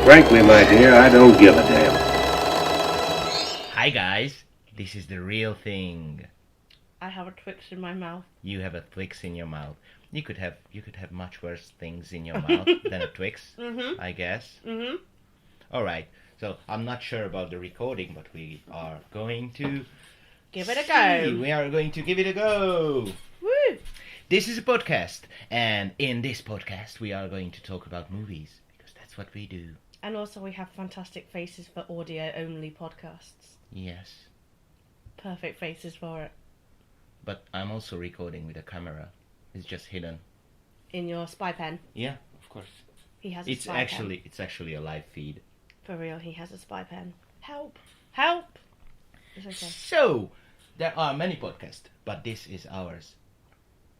Frankly, my dear, I don't give a damn. Hi guys, this is the real thing. I have a Twix in my mouth. You have a Twix in your mouth. You could have much worse things in your mouth than a Twix, I guess. All right. So I'm not sure about the recording, but we are going to Give it a go. We are going to give it a go. Woo! This is a podcast, and in this podcast we are going to talk about movies because that's what we do. And also we have fantastic faces for audio-only podcasts. Yes. Perfect faces for it. But I'm also recording with a camera. It's just hidden. In your spy pen. Yeah, of course. He has a spy pen. It's actually a live feed. For real, he has a spy pen. Help! Help! It's okay. So, there are many podcasts, but this is ours.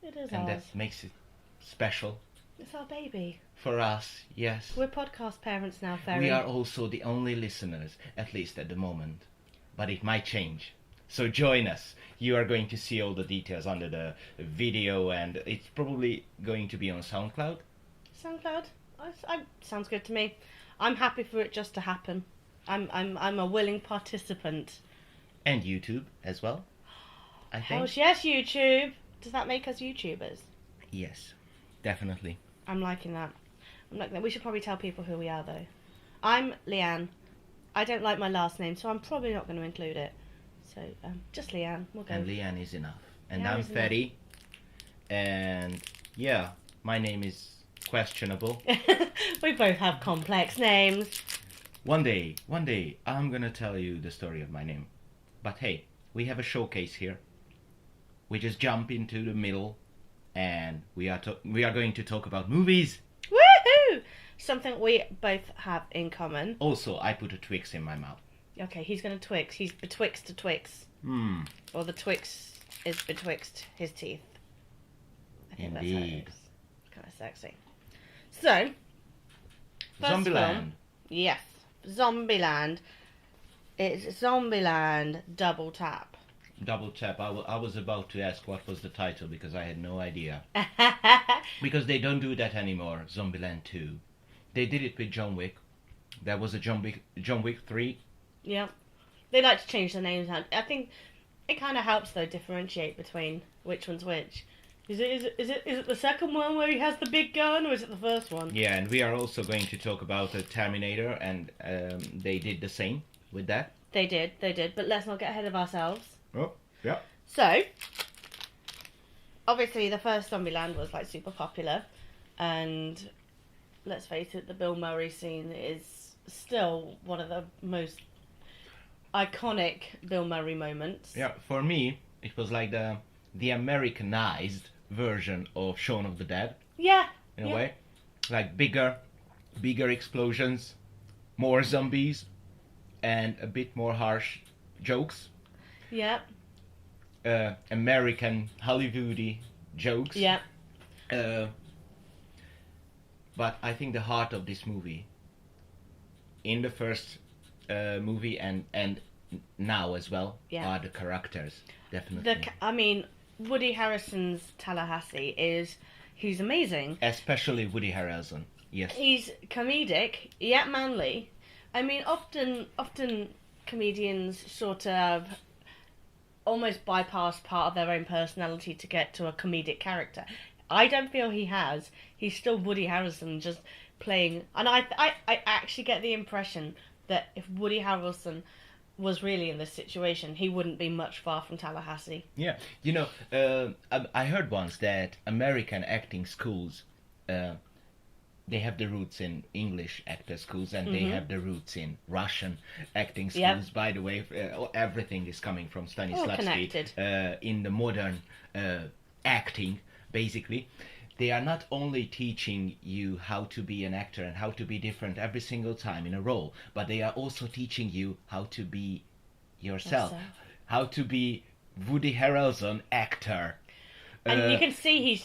It is And ours. that makes it special. It's our baby. For us, yes. We're podcast parents now, Ferry. We are also the only listeners, at least at the moment. But it might change. So join us. You are going to see all the details under the video, and it's probably going to be on SoundCloud. SoundCloud? Sounds good to me. I'm happy for it just to happen. I'm a willing participant. And YouTube as well, I think. Hells yes, YouTube. Does that make us YouTubers? Yes, definitely. I'm liking that. We should probably tell people who we are, though. I'm Leanne. I don't like my last name, so I'm probably not going to include it. So, just Leanne. We'll go. And Leanne is enough. And Leanne I'm is Ferry. And yeah, my name is questionable. We both have complex names. One day, I'm gonna tell you the story of my name. But hey, we have a showcase here. We just jump into the middle, and we are going to talk about movies. Woohoo! Something we both have in common. Also, I put a Twix in my mouth. Okay, he's going to Twix. He's betwixt a Twix. Or the Twix is betwixt his teeth. I think that's how it Indeed. is. Kind of sexy. So, first Zombieland. film. Yes, Zombieland. It's Zombieland Double Tap. Double tap. I was about to ask what was the title because I had no idea. Because they don't do that anymore. Zombieland 2. They did it with John Wick. There was a John Wick 3. Yeah. They like to change the names out. I think it kind of helps, though, differentiate between which one's which. Is it the second one where he has the big gun, or is it the first one? Yeah, and we are also going to talk about the Terminator, and they did the same with that. They did, but let's not get ahead of ourselves. Oh, yeah. So, obviously the first Zombieland was like super popular, and let's face it, the Bill Murray scene is still one of the most iconic Bill Murray moments. Yeah, for me, it was like the Americanized version of Shaun of the Dead, Yeah. in a way. Like bigger explosions, more zombies, and a bit more harsh jokes. Yeah. American Hollywoody jokes. Yeah. But I think the heart of this movie, in the first movie and now as well, are the characters. Definitely. Woody Harrelson's Tallahassee he's amazing. Especially Woody Harrelson. Yes. He's comedic, yet manly. I mean, often comedians sort of almost bypass part of their own personality to get to a comedic character. I don't feel he has. He's still Woody Harrelson just playing. And I actually get the impression that if Woody Harrelson was really in this situation, he wouldn't be much far from Tallahassee. Yeah. You know, I heard once that American acting schools, they have the roots in English actor schools, and they have the roots in Russian acting schools. Yep. By the way, everything is coming from Stanislavski. All connected. In the modern acting, basically, they are not only teaching you how to be an actor and how to be different every single time in a role, but they are also teaching you how to be yourself, how to be Woody Harrelson actor. And you can see he's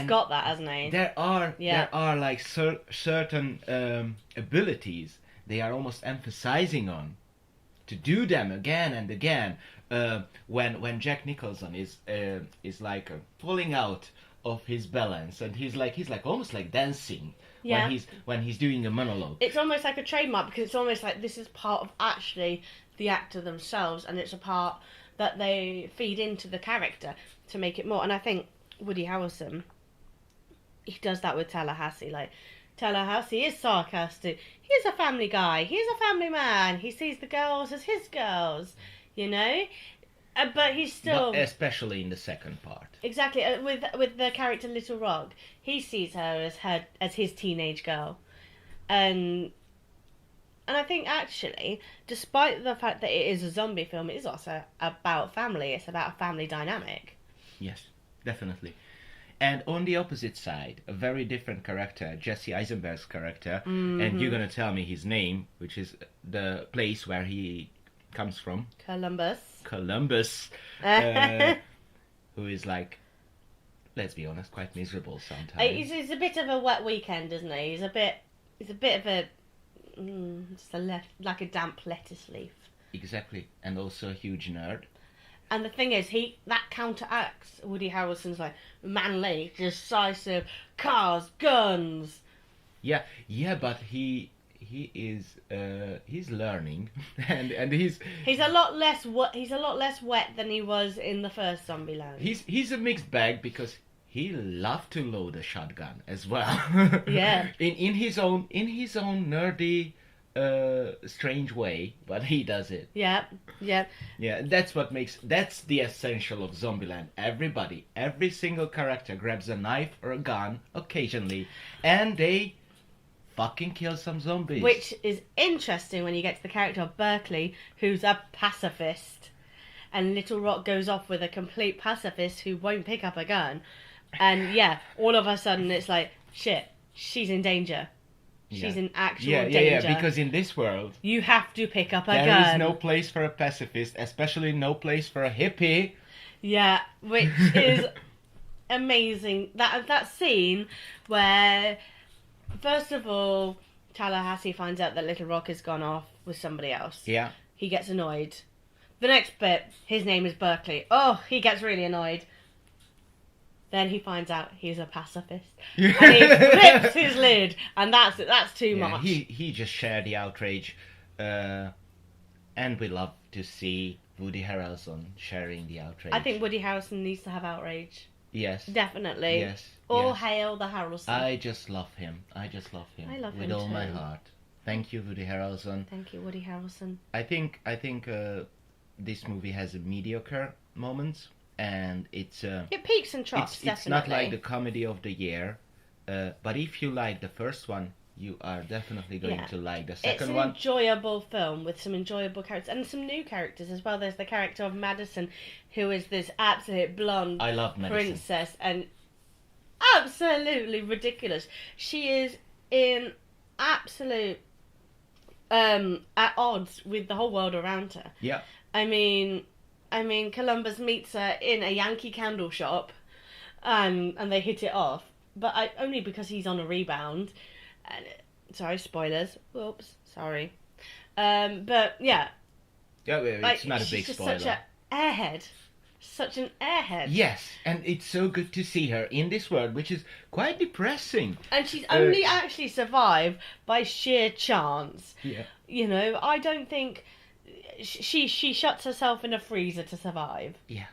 got that, hasn't he? There are like certain abilities they are almost emphasizing on to do them again and again. When Jack Nicholson is like falling out of his balance, and he's like almost like dancing Yeah. when he's doing a monologue. It's almost like a trademark because it's almost like this is part of actually the actor themselves, and it's a part that they feed into the character to make it more. And I think Woody Harrelson, he does that with Tallahassee. Like, Tallahassee is sarcastic. He's a family guy. He's a family man. He sees the girls as his girls, you know? But he's still... But especially in the second part. Exactly. With the character Little Rock, he sees her as his teenage girl. And I think, actually, despite the fact that it is a zombie film, it is also about family. It's about a family dynamic. Yes, definitely. And on the opposite side, a very different character, Jesse Eisenberg's character, and you're going to tell me his name, which is the place where he comes from. Columbus. Who is like, let's be honest, quite miserable sometimes. He's a bit of a wet weekend, isn't he? He's a bit of a... like a damp lettuce leaf. Exactly. And also a huge nerd. And the thing is, that counteracts Woody Harrelson's like manly, decisive, cars, guns. Yeah, but he's learning, and he's a lot less wet than he was in the first Zombieland. He's a mixed bag because he loved to load a shotgun as well. Yeah. in his own nerdy, strange way, but he does it. Yeah. Yeah, that's the essential of Zombieland. Every single character grabs a knife or a gun occasionally, and they fucking kill some zombies. Which is interesting when you get to the character of Berkeley, who's a pacifist, and Little Rock goes off with a complete pacifist who won't pick up a gun, and yeah, all of a sudden it's like, shit, she's in danger. She's in actual danger. Yeah, because in this world... You have to pick up a gun. There is no place for a pacifist, especially no place for a hippie. Yeah, which is amazing. That scene where, first of all, Tallahassee finds out that Little Rock has gone off with somebody else. Yeah. He gets annoyed. The next bit, his name is Berkeley. Oh, he gets really annoyed. Then he finds out he's a pacifist. And he flips his lid. And that's it. That's too much. He just shared the outrage. And we love to see Woody Harrelson sharing the outrage. I think Woody Harrelson needs to have outrage. Yes. Definitely. Yes. All hail the Harrelson. I just love him. I love him with all too. my heart. Thank you, Woody Harrelson. Thank you, Woody Harrelson. I think this movie has a mediocre moments. And it peaks and troughs, definitely. It's not like the comedy of the year, but if you like the first one, you are definitely going to like the second one. It's an enjoyable film with some enjoyable characters and some new characters as well. There's the character of Madison, who is this absolute blonde princess and absolutely ridiculous. She is in absolute at odds with the whole world around her. Yeah. I mean, Columbus meets her in a Yankee Candle shop, and they hit it off. But only because he's on a rebound. And, sorry, spoilers. Whoops, sorry. But yeah. Yeah, it's not a big spoiler. Such an airhead. Yes, and it's so good to see her in this world, which is quite depressing. And she's only actually survived by sheer chance. Yeah. You know, I don't think. She shuts herself in a freezer to survive. Yeah.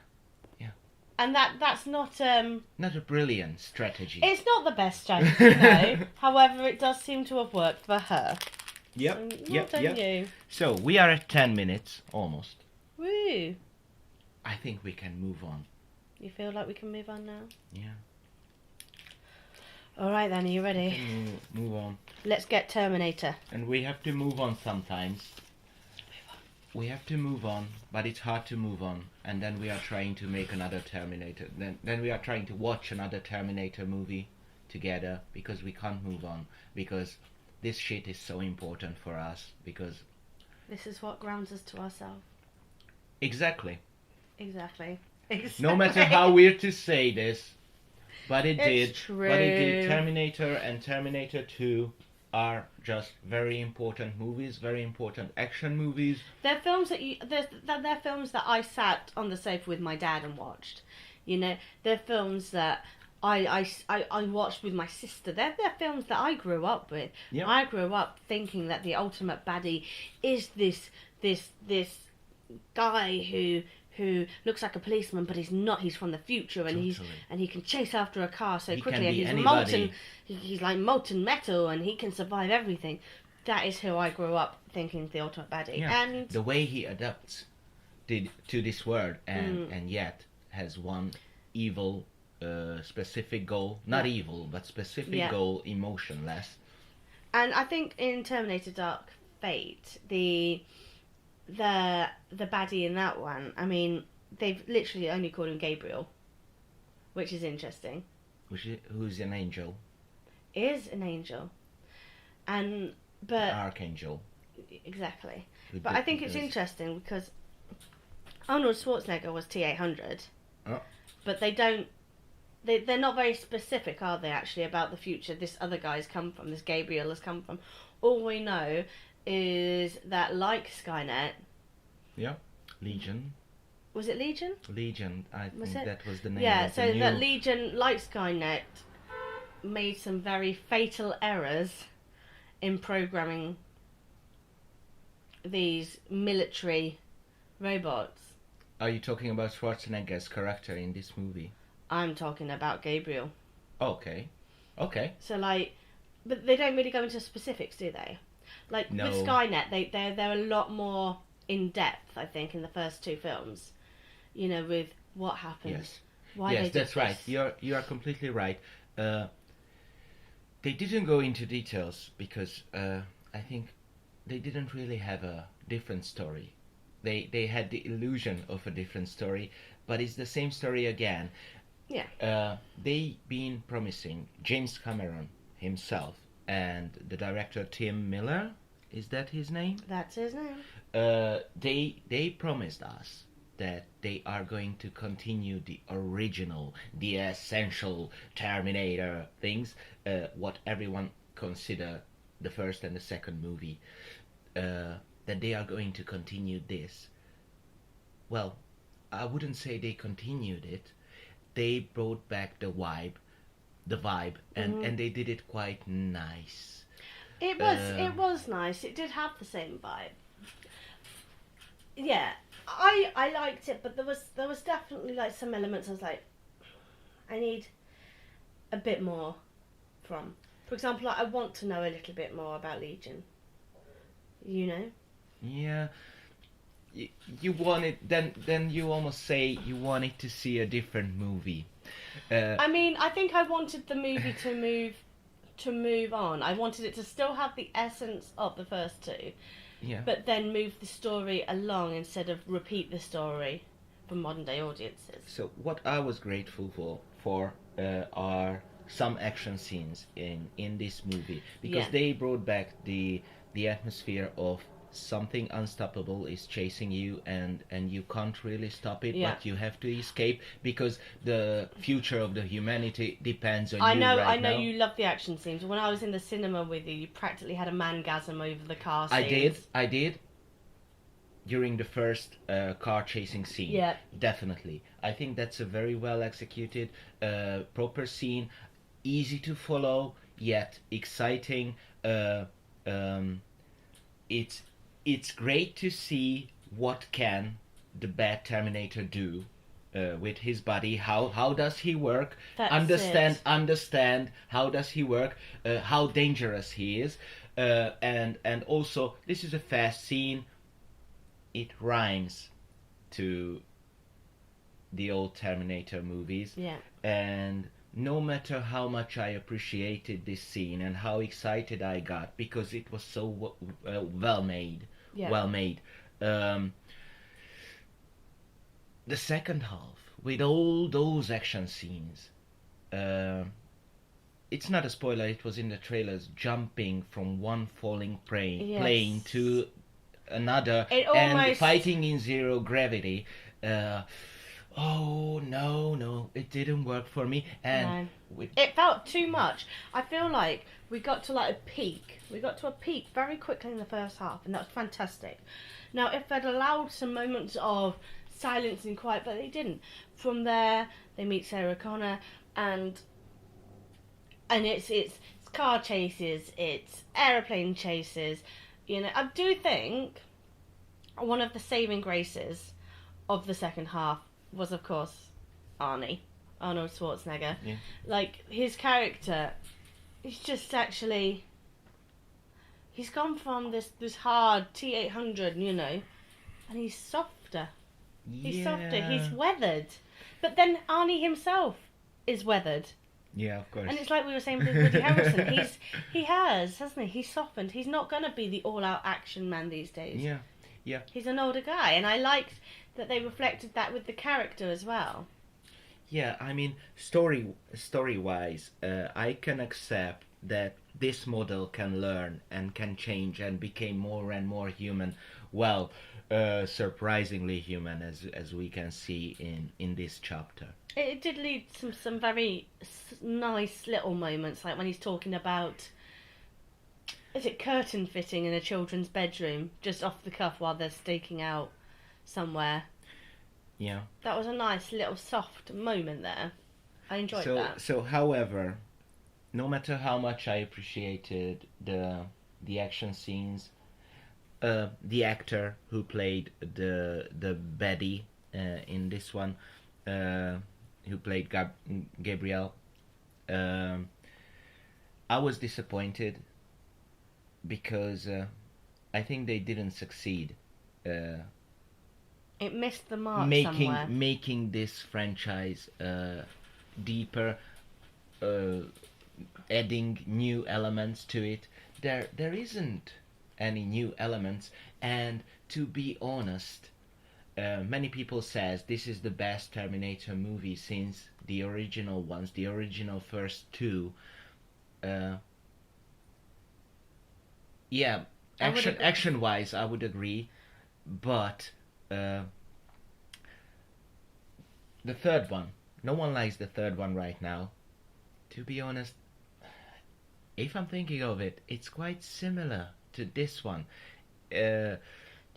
And that's not not a brilliant strategy. It's not the best strategy, no. However, it does seem to have worked for her. Yep. So, well done you. So we are at 10 minutes almost. Woo. I think we can move on. You feel like we can move on now? Yeah. All right then, are you ready? Move on. Let's get Terminator. And we have to move on sometimes. We have to move on, but it's hard to move on. And then we are trying to make another Terminator. Then we are trying to watch another Terminator movie together because we can't move on. Because this shit is so important for us. Because this is what grounds us to ourselves. Exactly. No matter how weird to say this, but it did. True. But it did. Terminator and Terminator 2 are just very important movies, very important action movies. They're films they're films that I sat on the sofa with my dad and watched. You know, they're films that I watched with my sister. They're films that I grew up with. Yeah. I grew up thinking that the ultimate baddie is this guy who looks like a policeman, but he's not. He's from the future, and Totally. he can chase after a car so He quickly, can and be he's anybody. molten. He's like molten metal, and he can survive everything. That is who I grew up thinking the ultimate baddie. Yeah. And The way he adapts to this world, and yet has one evil specific goal, not evil, but specific goal, emotionless. And I think in Terminator Dark Fate, the baddie in that one, I mean, they've literally only called him Gabriel, which is interesting. Who's an angel? Is an angel, but Archangel. Exactly. But I think it's interesting because Arnold Schwarzenegger was T-800, but they're not very specific, are they, actually, about the future this other guy's come from, this Gabriel has come from. All we know is that, like Skynet... Yeah, Legion. Was it Legion? Legion, I think that was the name of so the new... that Legion, like Skynet, made some very fatal errors in programming these military robots. Are you talking about Schwarzenegger's character in this movie? I'm talking about Gabriel. Okay. So, like, but they don't really go into specifics, do they? Like, No. with Skynet, they're a lot more in-depth, I think, in the first two films. You know, with what happened. Yes. Why yes, they did that's right. this. You are completely right. They didn't go into details because I think they didn't really have a different story. They had the illusion of a different story, but it's the same story again. Yeah. They been promising, James Cameron himself and the director Tim Miller, is that his name? That's his name. They promised us that they are going to continue the original, the essential Terminator things, what everyone consider the first and the second movie, that they are going to continue this. Well, I wouldn't say they continued it. They brought back the vibe, and they did it quite nice. It was nice. It did have the same vibe. Yeah, I liked it, but there was definitely like some elements I was like, I need a bit more from. For example, like, I want to know a little bit more about Legion. You know? Yeah. You wanted then you almost say you wanted to see a different movie. I mean, I think I wanted the movie to move on. I wanted it to still have the essence of the first two. Yeah. But then move the story along instead of repeat the story for modern day audiences. So what I was grateful for are some action scenes in this movie, because they brought back the atmosphere of something unstoppable is chasing you, and you can't really stop it, but you have to escape because the future of the humanity depends on you right now. You love the action scenes. When I was in the cinema with you, you practically had a mangasm over the car scenes. I did. During the first car chasing scene. Yeah. Definitely. I think that's a very well executed, proper scene, easy to follow, yet exciting. It's great to see what can the bad Terminator do with his body. How does he work? That's Understand how does he work? How dangerous he is, and also this is a fast scene. It rhymes to the old Terminator movies. Yeah. And no matter how much I appreciated this scene and how excited I got because it was so well made. Yeah. Well made. The second half, with all those action scenes, it's not a spoiler, it was in the trailers, jumping from one falling plane to another and fighting in zero gravity. Oh no, it didn't work for me, and it felt too much. I feel like we got to like a peak. We got to a peak very quickly in the first half, and that was fantastic. Now, if they'd allowed some moments of silence and quiet, but they didn't. From there, they meet Sarah Connor, and and it's car chases, it's aeroplane chases. You know, I do think one of the saving graces of the second half was, of course, Arnold Schwarzenegger. Yeah. Like, his character, he's just actually, he's gone from this hard T-800, you know, and he's softer. He's softer, he's weathered. But then Arnie himself is weathered. Yeah, of course. And it's like we were saying with Woody Harrelson. Hasn't he? He's softened. He's not going to be the all-out action man these days. Yeah, yeah. He's an older guy, and I liked that they reflected that with the character as well. Yeah, I mean, story-wise, I can accept that this model can learn and can change and became more and more human. Well, surprisingly human, as we can see in this chapter. It did lead some very nice little moments, like when he's talking about, is it curtain fitting in a children's bedroom, just off the cuff while they're staking out somewhere. Yeah. That was a nice little soft moment there. I enjoyed that. So, however, no matter how much I appreciated the action scenes, the actor who played the Betty in this one, who played Gabrielle, I was disappointed because I think they didn't succeed. It missed the mark somewhere. Making this franchise deeper, adding new elements to it. There isn't any new elements, and to be honest, many people says this is the best Terminator movie since the original ones, the original first two. Yeah, action wise, I would agree, but the third one, no one likes the third one right now. To be honest, if I'm thinking of it, it's quite similar to this one. Do you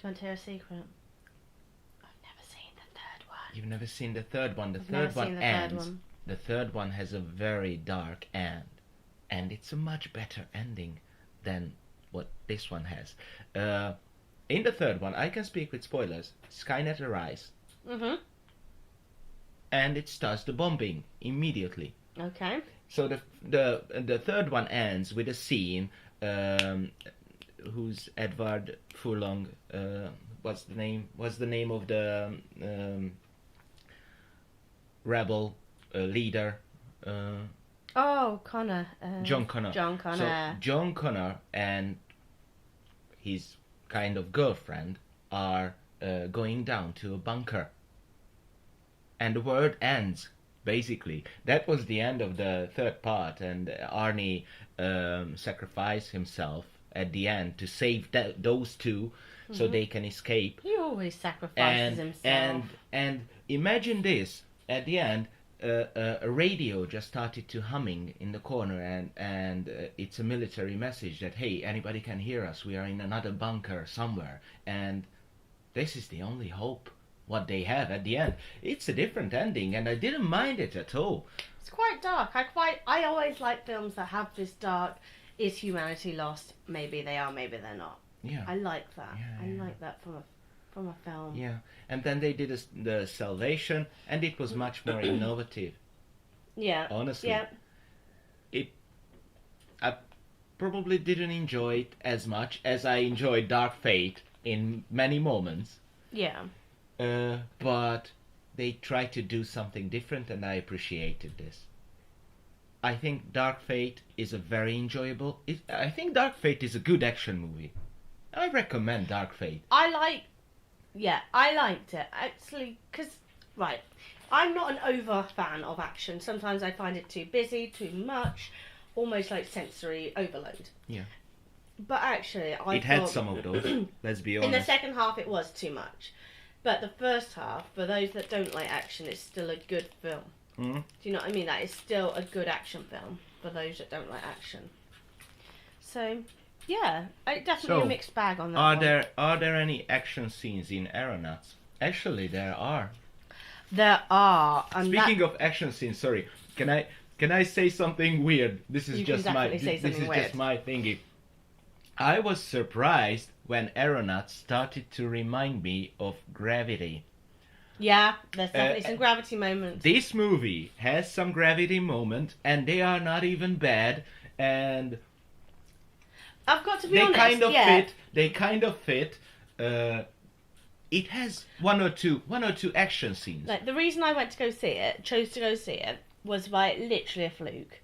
want to hear a secret? I've never seen the third one. You've never seen the third one. The third one has a very dark end, and it's a much better ending than what this one has. In the third one, I can speak with spoilers. Skynet arrives. Mm-hmm. And it starts the bombing immediately. Okay. So the third one ends with a scene. Who's Edward Furlong? What's the name of the rebel leader? Connor. John Connor. So John Connor and his kind of girlfriend are going down to a bunker. And the world ends, basically. That was the end of the third part, and Arnie sacrificed himself at the end to save those two, so they can escape. He always sacrifices himself. And imagine this, at the end, a radio just started to humming in the corner, and it's a military message that, hey, anybody can hear us, we are in another bunker somewhere, and this is the only hope what they have at the end. It's a different ending, and I didn't mind it at all. It's quite dark. I always like films that have this dark, is humanity lost? Maybe they are, maybe they're not. Yeah. I like that. Yeah, I like that from a film. Yeah, and then they did the Salvation, and it was much more innovative. Yeah. Honestly. Yeah. I probably didn't enjoy it as much as I enjoyed Dark Fate in many moments. Yeah. But they tried to do something different, and I appreciated this. I think Dark Fate is a very enjoyable. I think Dark Fate is a good action movie. I recommend Dark Fate. I liked it actually because I'm not an over fan of action. Sometimes I find it too busy, too much, almost like sensory overload. Yeah. But actually, I thought had some of those. Let's be honest. In the second half, it was too much. But the first half, for those that don't like action, it's still a good film. Mm-hmm. Do you know what I mean? That is still a good action film for those that don't like action. So, yeah, definitely a mixed bag on that one. Are there any action scenes in Aeronauts? Actually, there are. There are. Speaking of action scenes, sorry, can Can I say something weird? This is You can just my definitely say this something is weird. just my thingy. I was surprised when Aeronauts started to remind me of Gravity. Yeah, there's definitely some gravity moments. This movie has some gravity moment, and they are not even bad, and I've got to be they honest. kind of yeah. fit. They kind of fit. It has one or two action scenes. Like, the reason I chose to go see it, was by literally a fluke.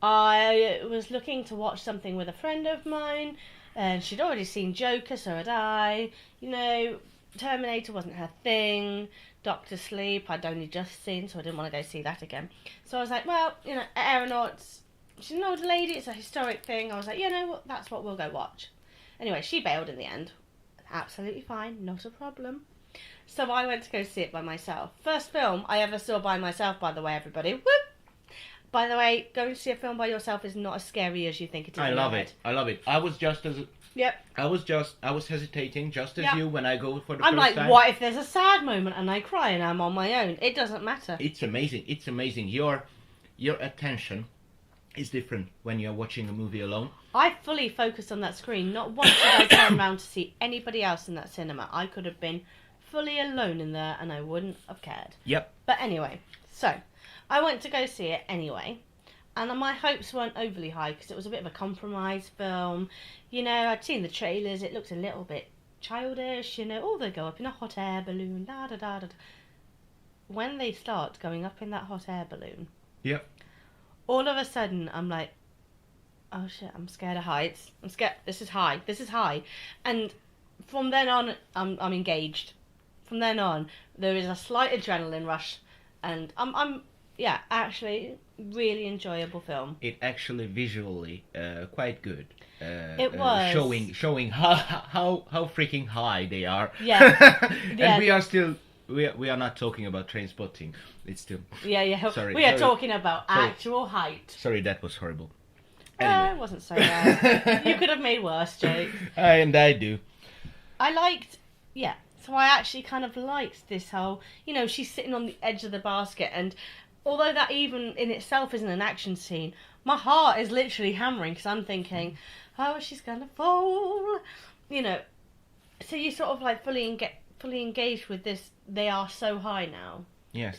I was looking to watch something with a friend of mine, and she'd already seen Joker, so had I. You know, Terminator wasn't her thing. Doctor Sleep, I'd only just seen, so I didn't want to go see that again. So I was like, well, you know, Aeronauts, she's an older lady, it's a historic thing. I was like, you know what, that's what we'll go watch. Anyway, she bailed in the end. Absolutely fine, not a problem. So I went to go see it by myself. First film I ever saw by myself, by the way, everybody. Whoop! By the way, going to see a film by yourself is not as scary as you think it is. I love it. I love it. I was just as Yep. I was hesitating just as Yep. you when I go for the I'm first like, time. what if there's a sad moment and I cry and I'm on my own? It doesn't matter. It's amazing. It's amazing. Your attention is different when you're watching a movie alone. I fully focused on that screen. Not once did I turn around to see anybody else in that cinema. I could have been fully alone in there and I wouldn't have cared. Yep. But anyway, so I went to go see it anyway. And my hopes weren't overly high because it was a bit of a compromise film. You know, I'd seen the trailers. It looked a little bit childish. You know, oh, they go up in a hot air balloon. Da da da da. When they start going up in that hot air balloon, Yep. all of a sudden I'm like, oh shit, I'm scared of heights. I'm scared. This is high. This is high. And from then on, I'm engaged. From then on, there is a slight adrenaline rush, and I'm actually really enjoyable film. It actually visually quite good. It was showing how freaking high they are. Yeah. And Yeah. we are still we are not talking about train spotting. It's still Yeah. Sorry, we are sorry. talking about Sorry. actual height. sorry, that was horrible. It wasn't so bad. You could have made worse jokes. And I do. I liked, so I actually kind of liked this whole, you know, she's sitting on the edge of the basket, and although that even in itself isn't an action scene, my heart is literally hammering because I'm thinking, oh, she's gonna fall, you know. So you sort of like fully engaged with this. They are so high now. Yes.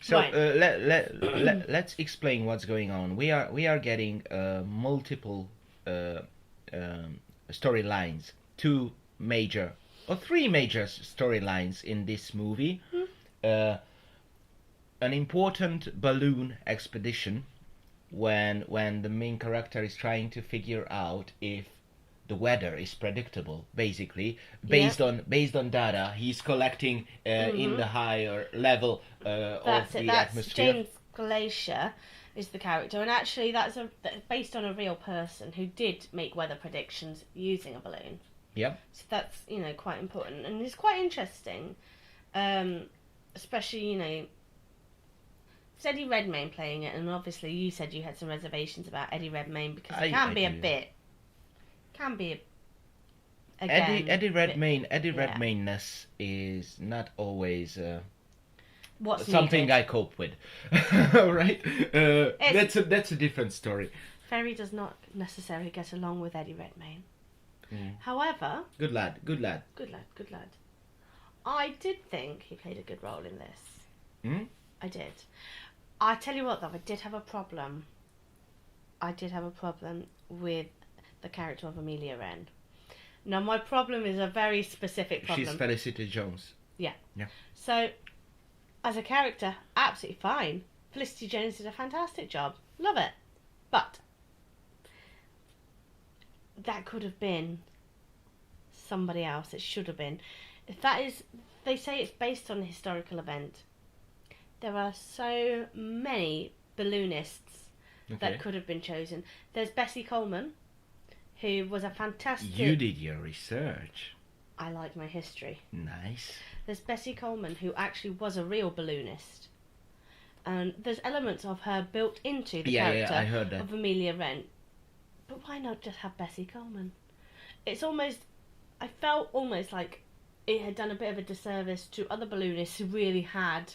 So Right. let's explain what's going on. We are getting multiple storylines, three major storylines in this movie. An important balloon expedition when the main character is trying to figure out if the weather is predictable, basically based on data he's collecting in the higher level of That's the it. That's atmosphere. James Glacier is the character, and actually that's based on a real person who did make weather predictions using a balloon. Yep. So that's, you know, quite important, and it's quite interesting, especially, you know, it's Eddie Redmayne playing it, and obviously you said you had some reservations about Eddie Redmayne because it I can be a do. bit, again, Eddie Redmayne. bit- Eddie yeah. Redmayne-ness is not always What's something needed. I cope with. Right? That's a different story. Ferry does not necessarily get along with Eddie Redmayne. Mm. However, Good lad. good lad. I did think he played a good role in this. Hmm? I did. I tell you what, though, I did have a problem. With the character of Amelia Wren. Now, my problem is a very specific problem. She's Felicity Jones. Yeah. Yeah. So, as a character, absolutely fine. Felicity Jones did a fantastic job. Love it. But that could have been somebody else. It should have been. If that is, they say it's based on a historical event. There are so many balloonists that could have been chosen. There's Bessie Coleman, who was a fantastic... You did your research. I like my history. Nice. There's Bessie Coleman, who actually was a real balloonist. And there's elements of her built into the character I heard that. of Amelia Wren. But why not just have Bessie Coleman? It's almost... I felt almost like it had done a bit of a disservice to other balloonists who really had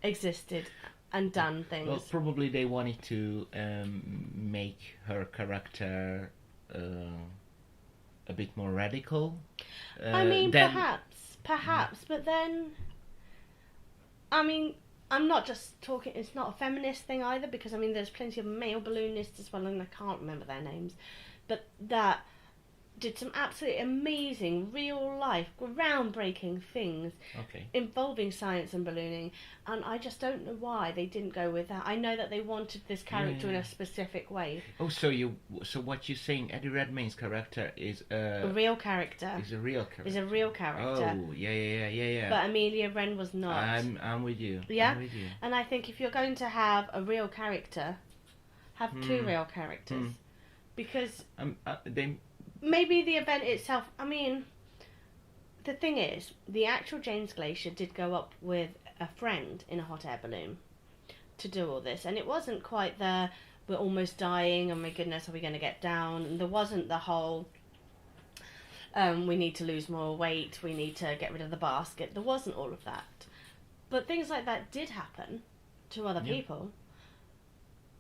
existed. and done things. Well, probably they wanted to make her character a bit more radical. I mean, than... perhaps, but then, I mean, I'm not just talking, it's not a feminist thing either, because, I mean, there's plenty of male balloonists as well, and I can't remember their names, but that did some absolutely amazing, real-life, groundbreaking things involving science and ballooning, and I just don't know why they didn't go with that. I know that they wanted this character in a specific way. Oh, so what you're saying, Eddie Redmayne's character is a real character. Is a real character. Is a real character. Oh, yeah. But Amelia Wren was not. I'm with you. Yeah? I'm with you. And I think if you're going to have a real character, have two real characters. Because maybe the event itself, I mean, the thing is, the actual James Glacier did go up with a friend in a hot air balloon to do all this, and it wasn't quite the, we're almost dying, oh my goodness, are we going to get down? And there wasn't the whole, we need to lose more weight, we need to get rid of the basket. There wasn't all of that. But things like that did happen to other people.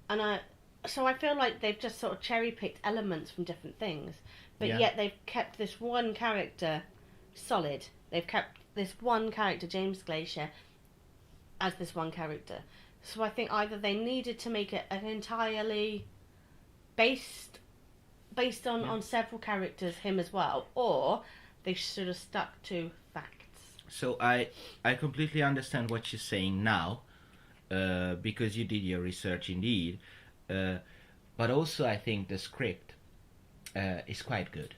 And so I feel like they've just sort of cherry-picked elements from different things. But yet they've kept this one character solid. They've kept this one character, James Glacier, as this one character. So I think either they needed to make it an entirely based on several characters, him as well, or they should have stuck to facts. So I completely understand what you're saying now, because you did your research indeed. But also I think the script is quite good.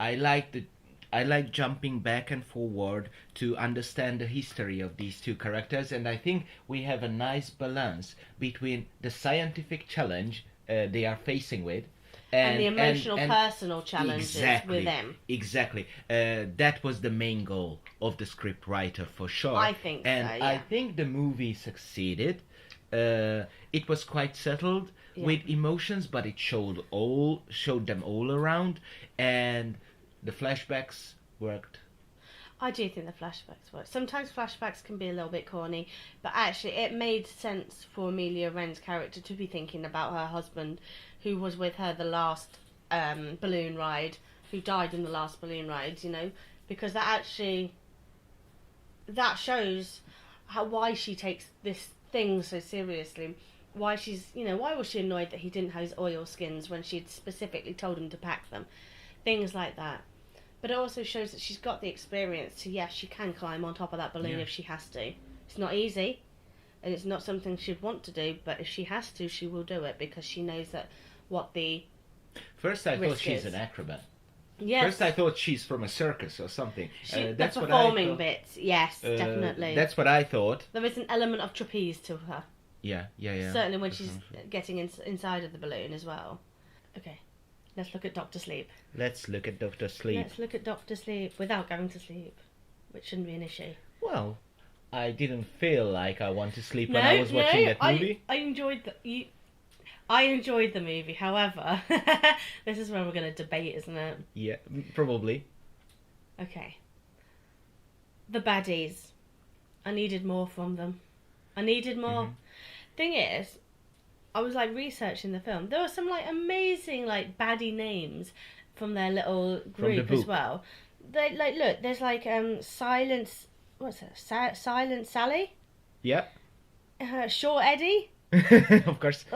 I like jumping back and forward to understand the history of these two characters, and I think we have a nice balance between the scientific challenge they are facing with and the emotional, personal challenges with them. Exactly. That was the main goal of the script writer, for sure. I think so, yeah. I think the movie succeeded. It was quite settled with emotions, but it showed them all around, and the flashbacks worked. I do think the flashbacks work. Sometimes flashbacks can be a little bit corny, but actually it made sense for Amelia Wren's character to be thinking about her husband, who was with her the last balloon ride, who died in the last balloon ride, you know, because that shows why she takes this thing so seriously. Why was she annoyed that he didn't have his oil skins when she'd specifically told him to pack them? Things like that. But it also shows that she's got the experience to, yes, she can climb on top of that balloon if she has to. It's not easy, and it's not something she'd want to do, but if she has to, she will do it, because she knows that what the First I thought she's an acrobat. Yes. First I thought she's from a circus or something. The performing bits, yes, definitely. That's what I thought. There is an element of trapeze to her. Yeah. Certainly when she's getting inside of the balloon as well. Okay, let's look at Dr. Sleep. Let's look at Dr. Sleep. Let's look at Dr. Sleep without going to sleep, which shouldn't be an issue. Well, I didn't feel like I wanted to sleep when I was watching that movie. I enjoyed the movie, however, this is where we're going to debate, isn't it? Yeah, probably. Okay. The baddies. I needed more from them. I needed more. Mm-hmm. Thing is, I was researching the film. There were some amazing baddie names from their little group as well. They look. There's Silence. What's that? Silent Sally. Yep. Short Eddie. Of course.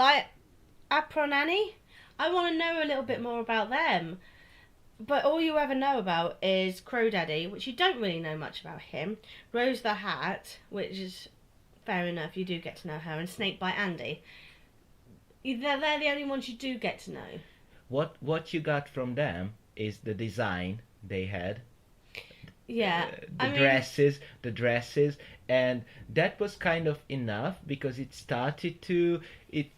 Apron Annie. I want to know a little bit more about them. But all you ever know about is Crow Daddy, which you don't really know much about him. Rose the Hat, which is fair enough, you do get to know her, and Snake Bite Andy. They're the only ones you do get to know. What you got from them is the design they had. Yeah. The dresses, and that was kind of enough, because it started to, it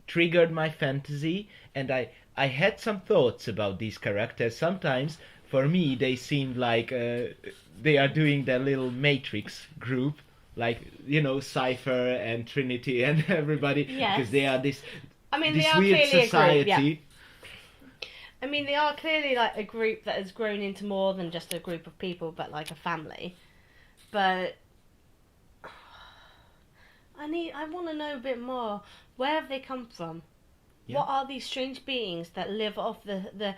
triggered my fantasy, and I had some thoughts about these characters. Sometimes, for me, they seemed like they are doing their little Matrix group, Cypher and Trinity and everybody, because they are this weird society. I mean, they are clearly a group that has grown into more than just a group of people, but a family. But I want to know a bit more. Where have they come from? Yeah. What are these strange beings that live off the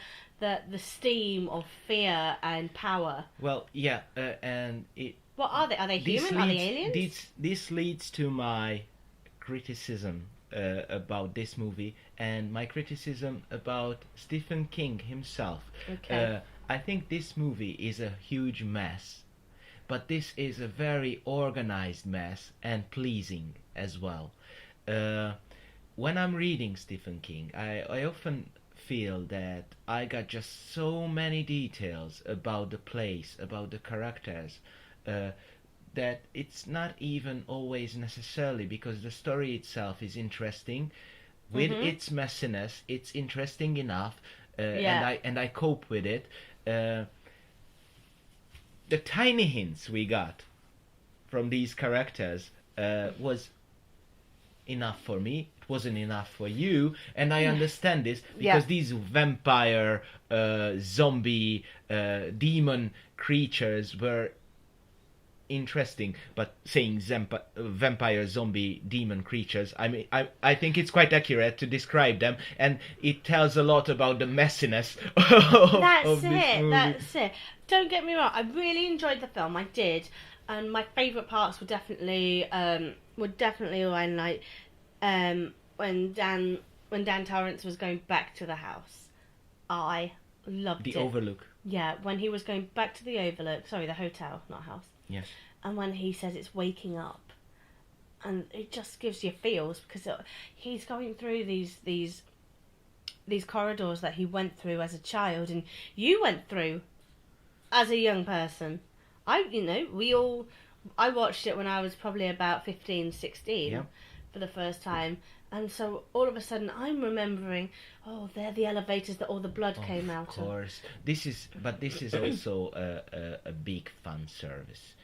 steam of fear and power? Well, yeah, and it. What are they? Are they This human? Are they leads, aliens? this leads to my criticism about this movie and my criticism about Stephen King himself. Okay. I think this movie is a huge mess, but this is a very organized mess and pleasing as well. When I'm reading Stephen King, I often feel that I got just so many details about the place, about the characters, that it's not even always necessarily, because the story itself is interesting. With its messiness, it's interesting enough, and I cope with it. The tiny hints we got from these characters was enough for me. It wasn't enough for you, and I understand this because these vampire, zombie, demon creatures were interesting. But saying vampire, zombie, demon creatures, I mean, I think it's quite accurate to describe them, and it tells a lot about the messiness of this movie. That's it. Don't get me wrong. I really enjoyed the film. I did, and my favourite parts were definitely when like when Dan Torrance was going back to the house. I loved it. The Overlook. Yeah, when he was going back to the Overlook. Sorry, the hotel, not house. Yes. And when he says it's waking up, and it just gives you feels because he's going through these corridors that he went through as a child, and you went through as a young person. I watched it when I was probably about 15, 16 for the first time. And so all of a sudden I'm remembering, oh, they're the elevators that all the blood came out of. Of course. This is also a big fan service.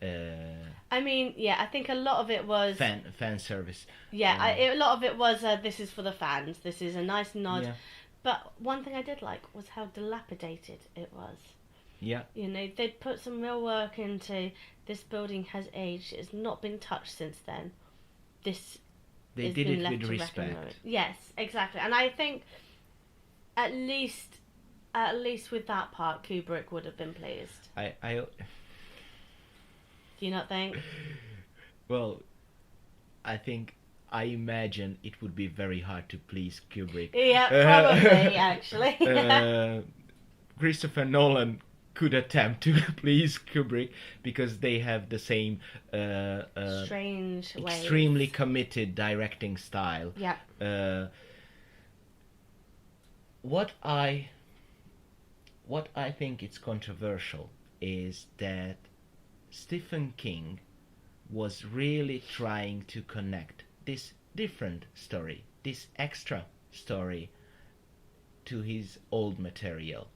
I mean, yeah, I think a lot of it was... Fan service. Yeah, a lot of it was, this is for the fans. This is a nice nod. Yeah. But one thing I did like was how dilapidated it was. Yeah. You know, they'd put some real work into this building has aged. It has not been touched since then. They did it with respect. Yes, exactly. And I think at least with that part, Kubrick would have been pleased. Do you not think? Well, I imagine it would be very hard to please Kubrick. Yeah, probably, actually. Christopher Nolan could attempt to please Kubrick because they have the same strange ways. Extremely committed directing style. Yeah. What I think it's controversial is that Stephen King was really trying to connect this different story, this extra story, to his old material.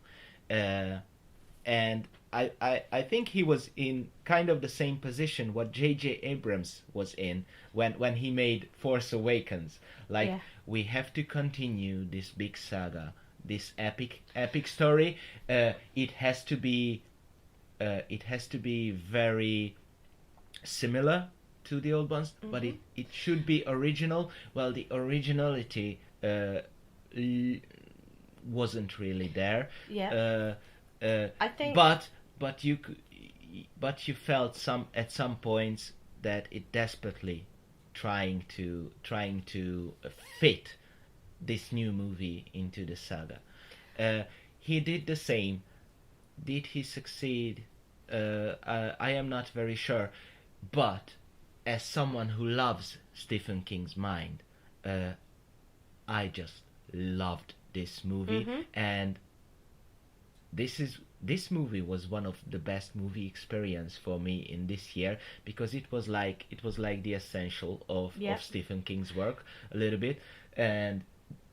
And I think he was in kind of the same position what J.J. Abrams was in when he made Force Awakens. Like, we have to continue this big saga, this epic story. It has to be very similar to the old ones, but it should be original. Well, the originality wasn't really there. Yeah. I think, but you felt at some points that it desperately trying to fit this new movie into the saga. He did the same. Did he succeed? I am not very sure, but as someone who loves Stephen King's mind, I just loved this movie, and this movie was one of the best movie experience for me in this year, because it was like the essential of Stephen King's work a little bit, and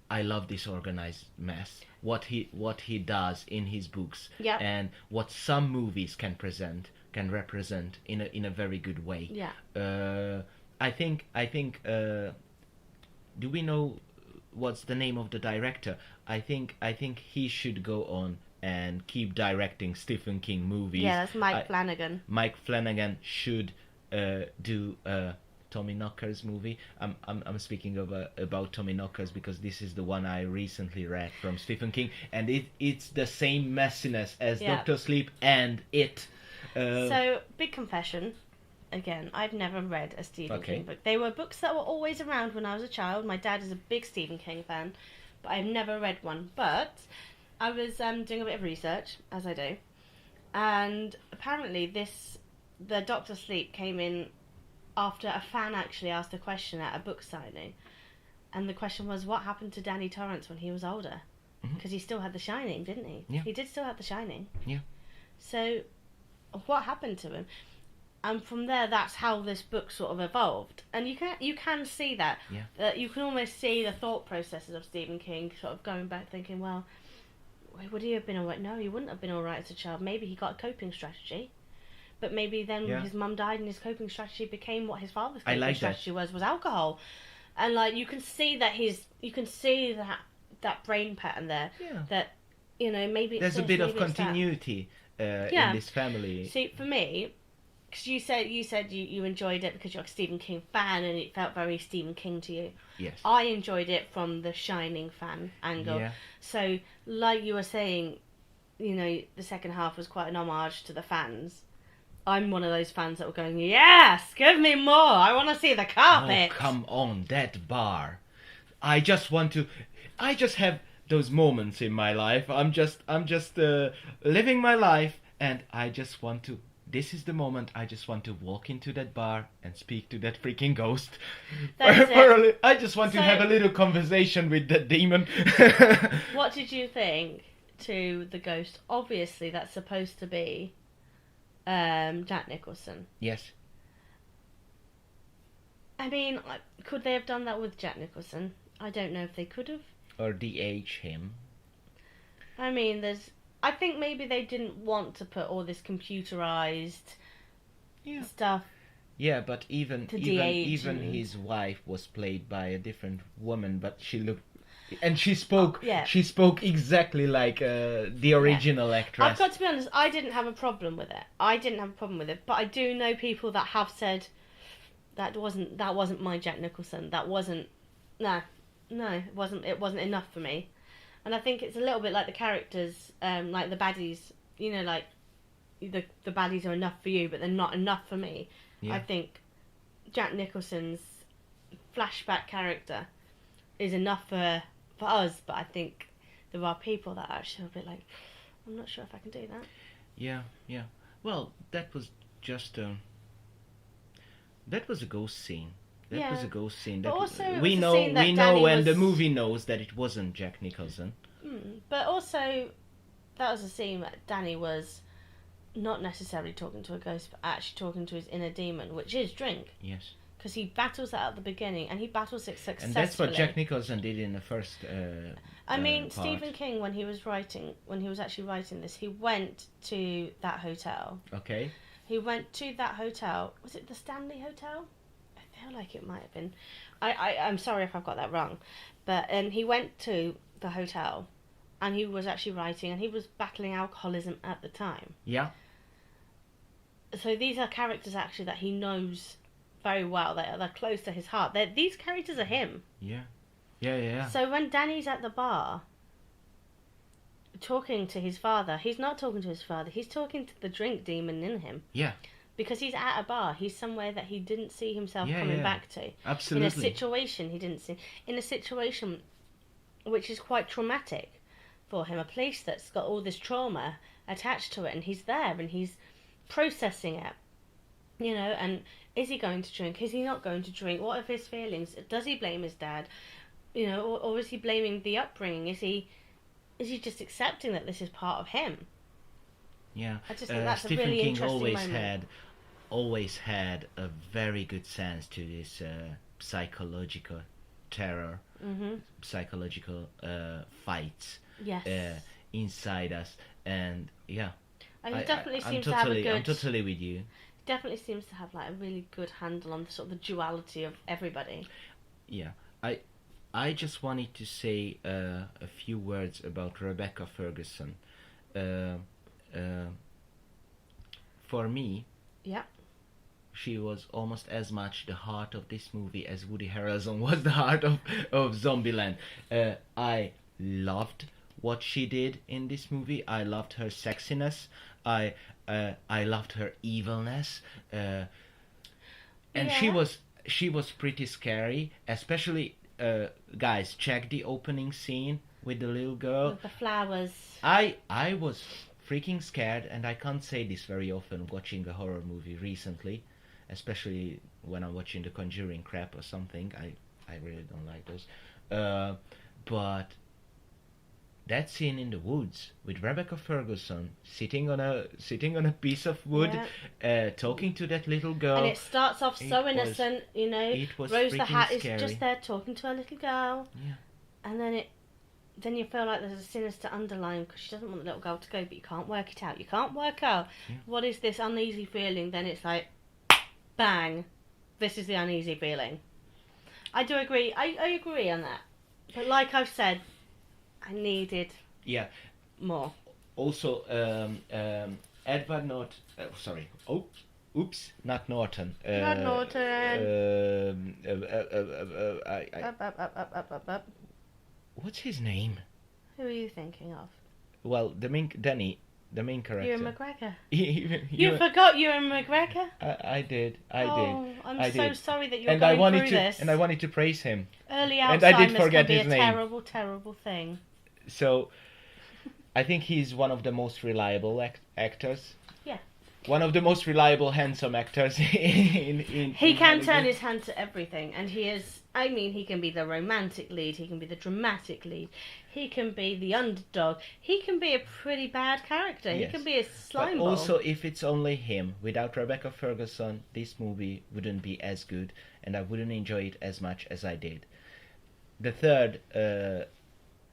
I love this organized mess. What he does in his books, and what some movies can represent in a very good way. Yeah. I think. Do we know what's the name of the director? I think he should go on and keep directing Stephen King movies. Yeah, that's Mike Flanagan. Mike Flanagan should do Tommyknockers movie. I'm speaking about Tommyknockers because this is the one I recently read from Stephen King, and it's the same messiness as Yeah. Doctor Sleep and It. So, big confession. Again, I've never read a Stephen Okay. King book. They were books that were always around when I was a child. My dad is a big Stephen King fan, but I've never read one. But I was doing a bit of research, as I do, and apparently the Doctor Sleep came in after a fan actually asked a question at a book signing, and the question was, what happened to Danny Torrance when he was older? Because he still had The Shining, didn't he? Yeah. He did still have The Shining. Yeah. So, what happened to him? And from there, that's how this book sort of evolved. And you can see that. Yeah. You can almost see the thought processes of Stephen King sort of going back, thinking, well, would he have been alright? No, he wouldn't have been alright as a child. Maybe he got a coping strategy. But maybe then Yeah. his mum died and his coping strategy became what his father's I coping like that. strategy was alcohol. And like you can see that brain pattern there. Yeah. That, maybe it's There's a this, bit of maybe it's that. continuity Yeah. in this family. See, for me, because you said you enjoyed it because you're a Stephen King fan and it felt very Stephen King to you. Yes. I enjoyed it from the Shining fan angle. Yeah. So, like you were saying, the second half was quite an homage to the fans. I'm one of those fans that were going, yes, give me more. I want to see the carpet. Oh, come on, that bar. I just have those moments in my life. I'm just living my life, and I just want to. This is the moment I just want to walk into that bar and speak to that freaking ghost. That's it. I just want to So- have a little conversation with that demon. What did you think to the ghost? Obviously, that's supposed to be Jack Nicholson. Yes. I mean, could they have done that with Jack Nicholson? I don't know if they could have. Or de-age him. I mean, I think maybe they didn't want to put all this computerized Yeah. stuff. Yeah, but even To de-age even and- his wife was played by a different woman, but she looked, and she spoke. Yeah. She spoke exactly like the original actress. I've got to be honest, I didn't have a problem with it. But I do know people that have said that wasn't my Jack Nicholson. That wasn't it wasn't enough for me. And I think it's a little bit like the characters, like the baddies. Like the baddies are enough for you, but they're not enough for me. Yeah. I think Jack Nicholson's flashback character is enough for us, but I think there are people that are actually a bit like, I'm not sure if I can do that. Yeah. Well, that was just that was a ghost scene. That was a ghost scene. But That also it we was a know, scene that we Danny know, and the was- movie knows that it wasn't Jack Nicholson. But also, that was a scene that Danny was not necessarily talking to a ghost, but actually talking to his inner demon, which is drink. Yes. Because he battles that at the beginning, and he battles it successfully. And that's what Jack Nicholson did in the first. I mean, part. Stephen King, when he was actually writing this, he went to that hotel. Okay. He went to that hotel. Was it the Stanley Hotel? I feel like it might have been. I'm sorry if I've got that wrong. But he went to the hotel and he was actually writing and he was battling alcoholism at the time. Yeah. So these are characters actually that he knows very well. They're close to his heart. These characters are him. Yeah. So when Danny's at the bar talking to his father, he's not talking to his father. He's talking to the drink demon in him. Yeah. Because he's at a bar. He's somewhere that he didn't see himself coming back to. Absolutely. In a situation he didn't see. In a situation which is quite traumatic for him. A place that's got all this trauma attached to it. And he's there and he's processing it. And is he going to drink? Is he not going to drink? What are his feelings? Does he blame his dad? Or is he blaming the upbringing? Is he just accepting that this is part of him? Yeah. I just think that's a Stephen really King interesting always had a very good sense to this psychological terror, psychological fights Yes. inside us, and yeah. And he definitely I'm seems to have a good. I'm totally with you. Definitely seems to have like a really good handle on the sort of the duality of everybody. Yeah, I just wanted to say a few words about Rebecca Ferguson. For me, Yeah. she was almost as much the heart of this movie as Woody Harrelson was the heart of Zombieland. I loved what she did in this movie. I loved her sexiness. I loved her evilness. And Yeah. she was pretty scary, especially guys, check the opening scene with the little girl. With the flowers. I was freaking scared, and I can't say this very often watching a horror movie recently, especially when I'm watching the Conjuring crap or something. I really don't like those. But that scene in the woods with Rebecca Ferguson sitting on a piece of wood, talking to that little girl. And it starts off so innocent, you know. It was Rose the freaking Hat is scary. just there talking to a little girl. Yeah. And then you feel like there's a sinister underline because she doesn't want the little girl to go, but you can't work it out. You can't work out what is this uneasy feeling. Then it's like, bang, this is the uneasy feeling. I do agree. I agree on that. But like I've said, I needed more. Also, Edward Norton. Sorry. Oh, oops, not Norton. Not Norton. What's his name? Who are you thinking of? Well, the main character. Ewan McGregor. You You forgot Ewan McGregor? I did. Oh, I'm I so did. sorry that you're And going I wanted through to, this. and I wanted to praise him. Early And I did Alzheimer's forget can be his a name. terrible, terrible thing. So, I think he's one of the most reliable actors. Yeah. One of the most reliable, handsome actors in He in can Hollywood. turn his hand to everything, and he is. I mean, he can be the romantic lead, he can be the dramatic lead, he can be the underdog, he can be a pretty bad character, Yes. he can be a slime But ball. also, if it's only him, without Rebecca Ferguson, this movie wouldn't be as good, and I wouldn't enjoy it as much as I did. The third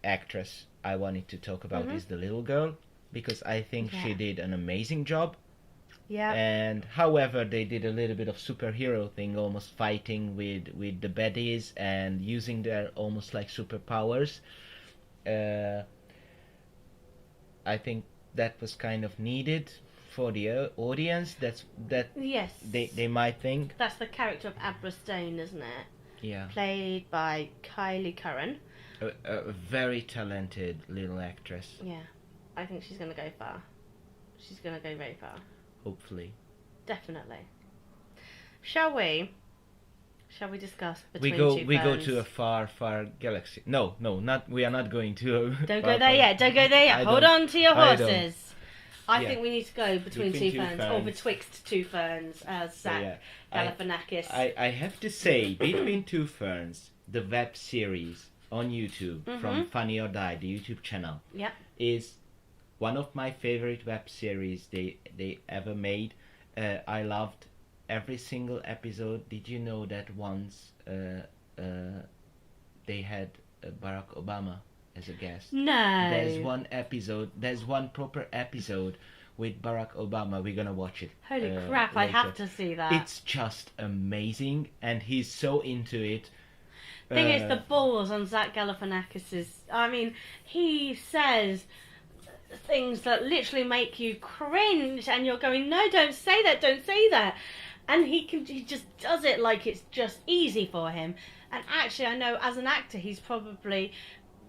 actress I wanted to talk about is the little girl, because I think she Yeah. did an amazing job. Yeah. And however, they did a little bit of superhero thing, almost fighting with the baddies and using their almost like superpowers. I think that was kind of needed for the audience. Yes. They might think. That's the character of Abra Stone, isn't it? Yeah. Played by Kylie Curran. A very talented little actress, Yeah. I think she's going to go far. She's going to go very far. hopefully. Definitely. Shall we discuss We between go two we go ferns? to a far galaxy. No, not we are not going to. Don't go there yet. Don't go there yet. Hold on to your I don't. horses. I Yeah. think we need to go between two two ferns, or ferns. betwixt two ferns, as Zach yeah. Galifianakis. I have to say, Between Two Ferns, the web series on YouTube from Funny or Die, the YouTube channel, Yep. is one of my favorite web series they ever made. I loved every single episode. Did you know that once they had Barack Obama as a guest? No. There's one proper episode with Barack Obama. We're gonna watch it. Holy crap! I later. have to see that. It's just amazing, and he's so into it. Thing is, the balls on Zach Galifianakis. I mean, he says things that literally make you cringe, and you're going, "No, don't say that! Don't say that!" And he just does it like it's just easy for him. And actually, I know as an actor, he's probably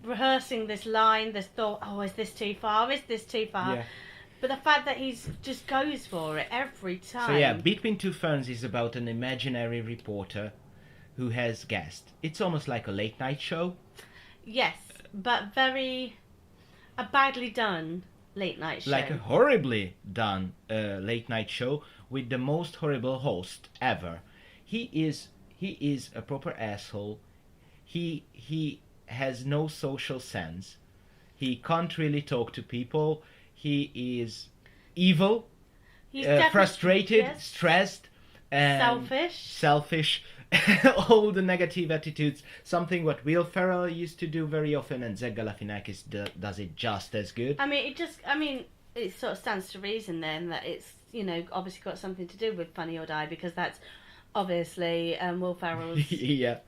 rehearsing this line, this thought. Oh, is this too far? Is this too far? Yeah. But the fact that he's just goes for it every time. So yeah, Between Two Ferns is about an imaginary reporter who has guests. It's almost like a late night show. Yes, but a badly done late night show. Like a horribly done late night show with the most horrible host ever. He is a proper asshole. He has no social sense. He can't really talk to people. He is evil, He's definitely- frustrated, yes. stressed, and selfish. All the negative attitudes. Something what Will Ferrell used to do very often, and Zach Galifianakis does it just as good. I mean, it sort of stands to reason then that it's, obviously got something to do with Funny or Die, because that's obviously Will Ferrell's yeah.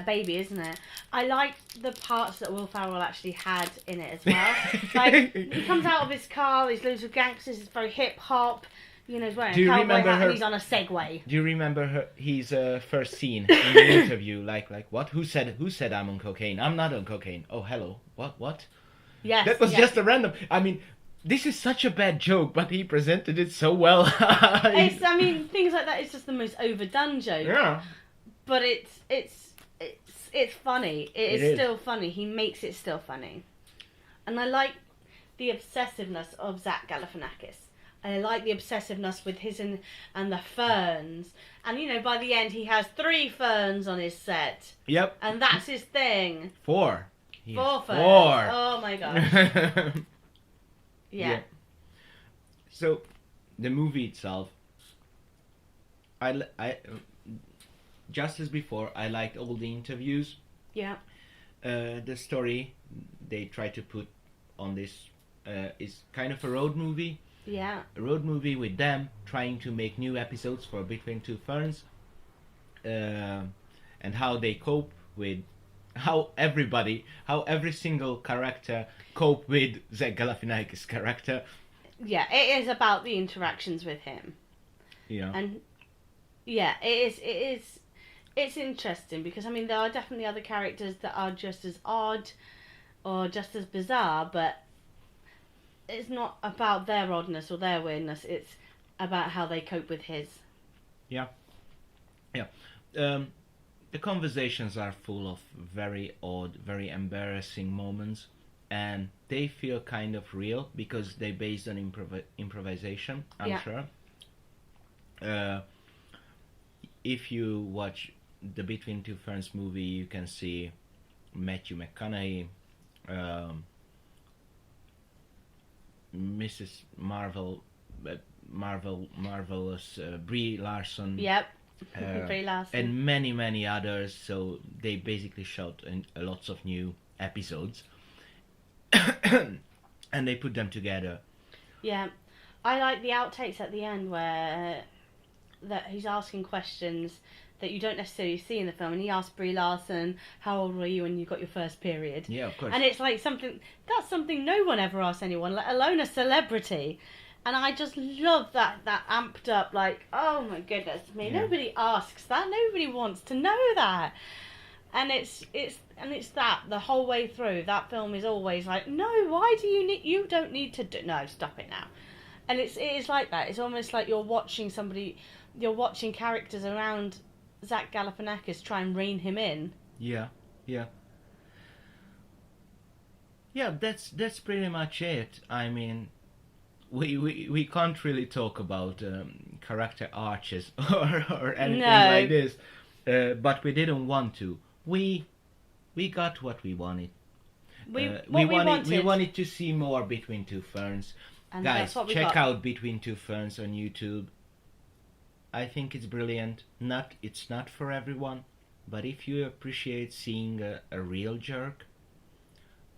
baby, isn't it? I like the parts that Will Ferrell actually had in it as well. Like, he comes out of his car, these loads of gangsters, it's very hip hop, You know, he's wearing Do a you cowboy remember hat her- and he's on a Segway. Do you remember his first scene in the interview? Like what? Who said I'm on cocaine? I'm not on cocaine. Oh, hello. What? Yes. That was yes. just a random. I mean, this is such a bad joke, but he presented it so well. I mean, things like that is just the most overdone joke. Yeah. But it's funny. It is is. still funny. He makes it still funny. And I like the obsessiveness of Zach Galifianakis. And I like the obsessiveness with his and the Ferns. And, you know, by the end, he has 3 Ferns on his set. Yep. And that's his thing. 4. He 4 has Ferns. 4. Oh, my gosh. Yeah. So, the movie itself, I just as before, I liked all the interviews. Yeah. The story they try to put on this is kind of a road movie. Yeah. A road movie with them trying to make new episodes for Between Two Ferns, and how they cope with how every single character cope with Zach Galifianakis' character. Yeah, it is about the interactions with him. Yeah. And yeah, it's interesting because, I mean, there are definitely other characters that are just as odd or just as bizarre, but it's not about their oddness or their weirdness, it's about how they cope with his. Yeah. The conversations are full of very odd, very embarrassing moments, and they feel kind of real because they're based on improvisation, I'm sure. If you watch the Between Two Ferns movie, you can see Matthew McConaughey, Mrs. Marvelous Brie Larson. Yep. Brie Larson. And many others. So they basically shot lots of new episodes, and they put them together. Yeah, I like the outtakes at the end where that he's asking questions that you don't necessarily see in the film, and he asks Brie Larson, "How old were you when you got your first period?" Yeah, of course. And it's like that's something no one ever asks anyone, let alone a celebrity. And I just love that amped up, like, oh my goodness me, Yeah. nobody asks that, nobody wants to know that. And it's that the whole way through. That film is always like, no, why do you don't need to do, no, stop it now. And it is like that. It's almost like you're watching characters around Zach Galifianakis try and rein him in. Yeah. That's pretty much it. I mean, we can't really talk about character arches or anything like this, but we didn't want to. We got what we wanted. We wanted to see more Between Two Ferns. And guys, that's what we check got. out Between Two Ferns on YouTube. I think it's brilliant. It's not for everyone, but if you appreciate seeing a real jerk,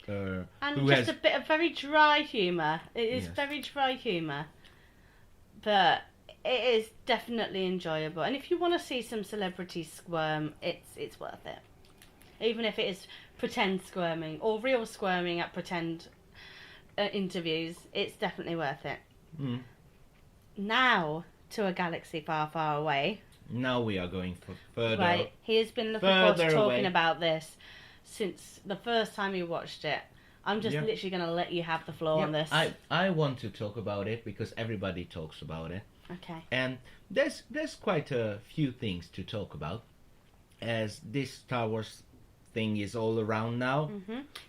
and who just has a bit of very dry humour. It is Yes. very dry humour, but it is definitely enjoyable. And if you want to see some celebrities squirm, it's worth it. Even if it is pretend squirming or real squirming at pretend interviews, it's definitely worth it. Mm. Now to a galaxy far, far away. Now we are going for further. Right, he has been looking forward to Further talking away. about this since the first time he watched it. I'm just Yeah. literally going to let you have the floor on this. I want to talk about it because everybody talks about it, Okay. and there's quite a few things to talk about, as this Star Wars thing is all around now.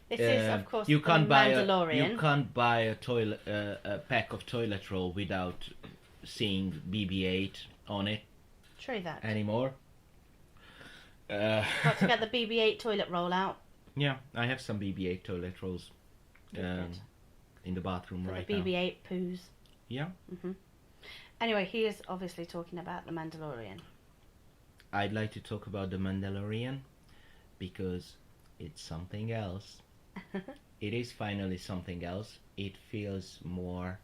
This is, of course, you can't the buy Mandalorian. you can't buy a pack of toilet roll without seeing BB-8 on it True that. anymore. Got to get the BB-8 toilet roll out Yeah, I have some BB-8 toilet rolls Good. in the bathroom for right the now. BB-8 poos. Yeah, Anyway, he is obviously talking about the Mandalorian. I'd like to talk about the Mandalorian because it's something else. It is finally something else. It feels more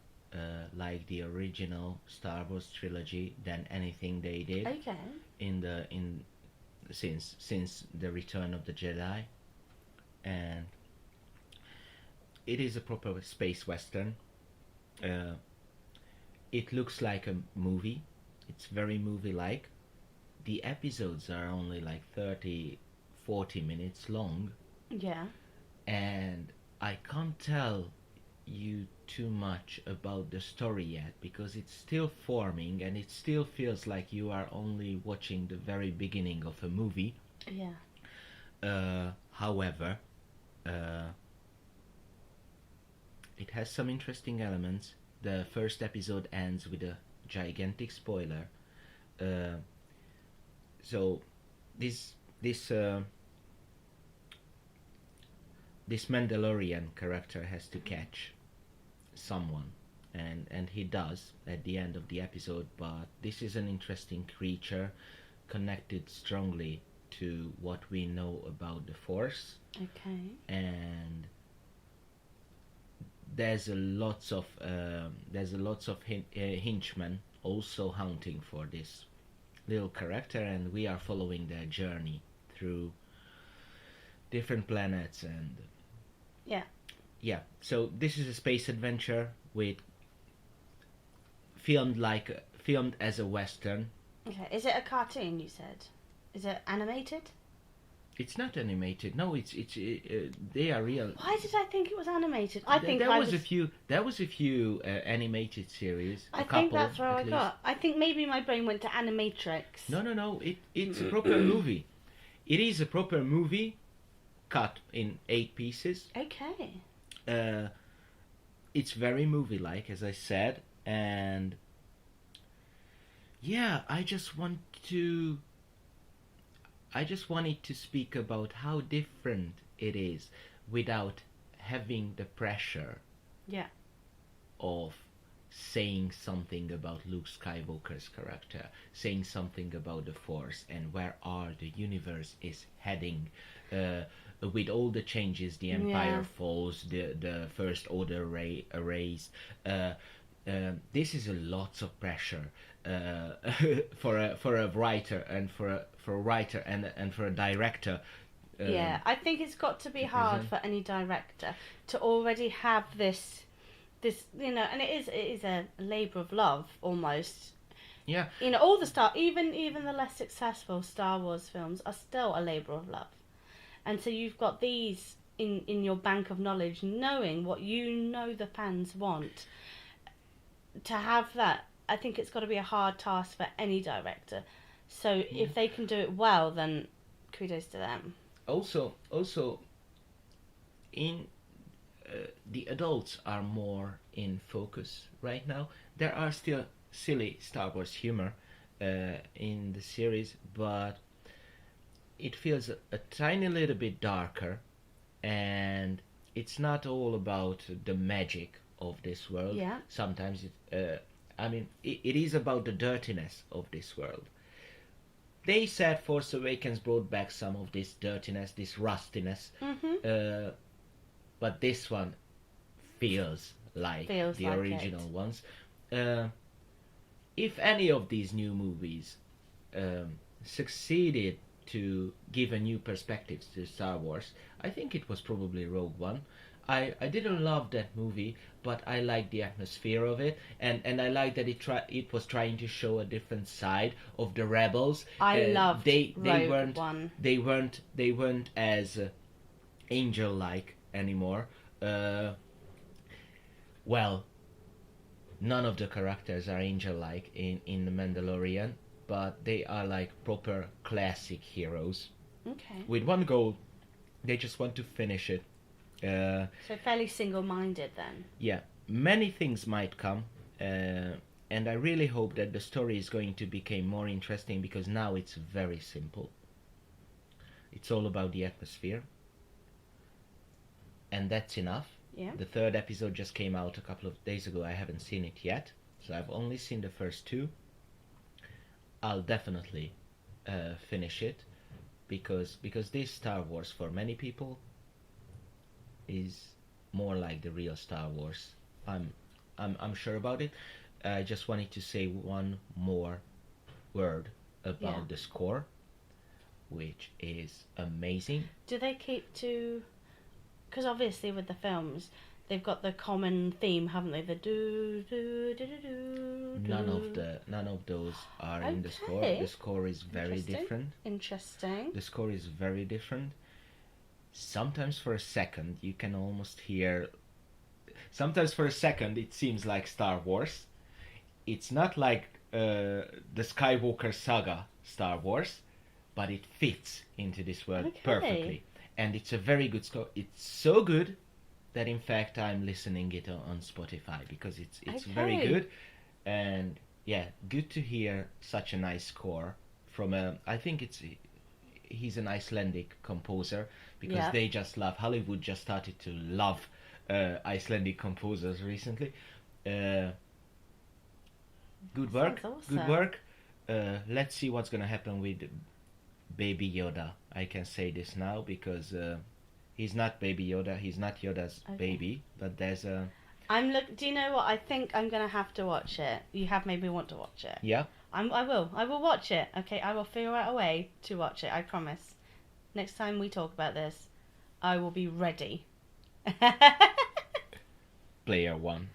like the original Star Wars trilogy than anything they did Okay. since the Return of the Jedi, and it is a proper space western. it looks like a movie. It's very movie-like. The episodes are only like 30, 40 minutes long, Yeah. and I can't tell you too much about the story yet because it's still forming and it still feels like you are only watching the very beginning of a movie. Yeah. However, it has some interesting elements. The first episode ends with a gigantic spoiler. So this Mandalorian character has to catch someone, and he does at the end of the episode. But this is an interesting creature, connected strongly to what we know about the Force, Okay. and there's a lots of henchmen also hunting for this little character, and we are following their journey through different planets. And Yeah. So this is a space adventure with filmed as a western. Okay. Is it a cartoon? You said. Is it animated? It's not animated. No, it's they are real. Why did I think it was animated? I think there I was a few animated series. I a think couple, that's where at I least. got. I think maybe my brain went to Animatrix. No. It's a proper movie. It is a proper movie, cut in 8 pieces. Okay. It's very movie-like, as I said, and yeah, I just wanted to speak about how different it is without having the pressure Yeah. of saying something about Luke Skywalker's character, saying something about the Force and where the universe is heading. With all the changes, the Empire falls, the First Order erased. This is a lots of pressure for a writer and for a writer and for a director. Yeah, I think it's got to be hard for any director to already have this, and it is a labour of love almost. Yeah. All the even the less successful Star Wars films are still a labour of love, and so you've got these in your bank of knowledge, knowing what the fans want. To have that, I think it's got to be a hard task for any director. So if they can do it well, then kudos to them. Also, in the adults are more in focus right now. There are still silly Star Wars humor in the series, but it feels a tiny little bit darker, and it's not all about the magic of this world. Yeah. Sometimes it is about the dirtiness of this world. They said Force Awakens brought back some of this dirtiness, this rustiness, but this one feels like the original ones. If any of these new movies succeeded to give a new perspective to Star Wars, I think it was probably Rogue One. I didn't love that movie, but I liked the atmosphere of it, and I liked that it was trying to show a different side of the rebels. I loved Rogue One. They weren't as angel-like anymore. Well, none of the characters are angel-like in the Mandalorian, but they are like proper classic heroes. Okay. With one goal, they just want to finish it. So fairly single-minded then. Yeah, many things might come, and I really hope that the story is going to become more interesting, because now it's very simple. It's all about the atmosphere, and that's enough. Yeah. The 3rd episode just came out a couple of days ago. I haven't seen it yet, so I've only seen the first 2. I'll definitely finish it, because this Star Wars, for many people, is more like the real Star Wars. I'm sure about it. I just wanted to say one more word about the score, which is amazing. Do they keep to... Because obviously with the films, they've got the common theme, haven't they? The do do do do do. None of those are in the score. Okay. The score is very different. Interesting. The score is very different. Sometimes for a second you can almost hear. Sometimes for a second it seems like Star Wars. It's not like the Skywalker saga Star Wars, but it fits into this world perfectly. And it's a very good score. It's so good that in fact I'm listening it on Spotify because it's very good. And yeah, good to hear such a nice score from I think he's an Icelandic composer because they just love, Hollywood just started to love Icelandic composers recently. Good work. Awesome. Good work. Let's see what's gonna happen with Baby Yoda. I can say this now because he's not Baby Yoda. He's not Yoda's baby, but there's a. Do you know what? I think I'm gonna have to watch it. You have made me want to watch it. Yeah. I will. I will watch it. Okay, I will figure out a way to watch it. I promise. Next time we talk about this, I will be ready. Player One.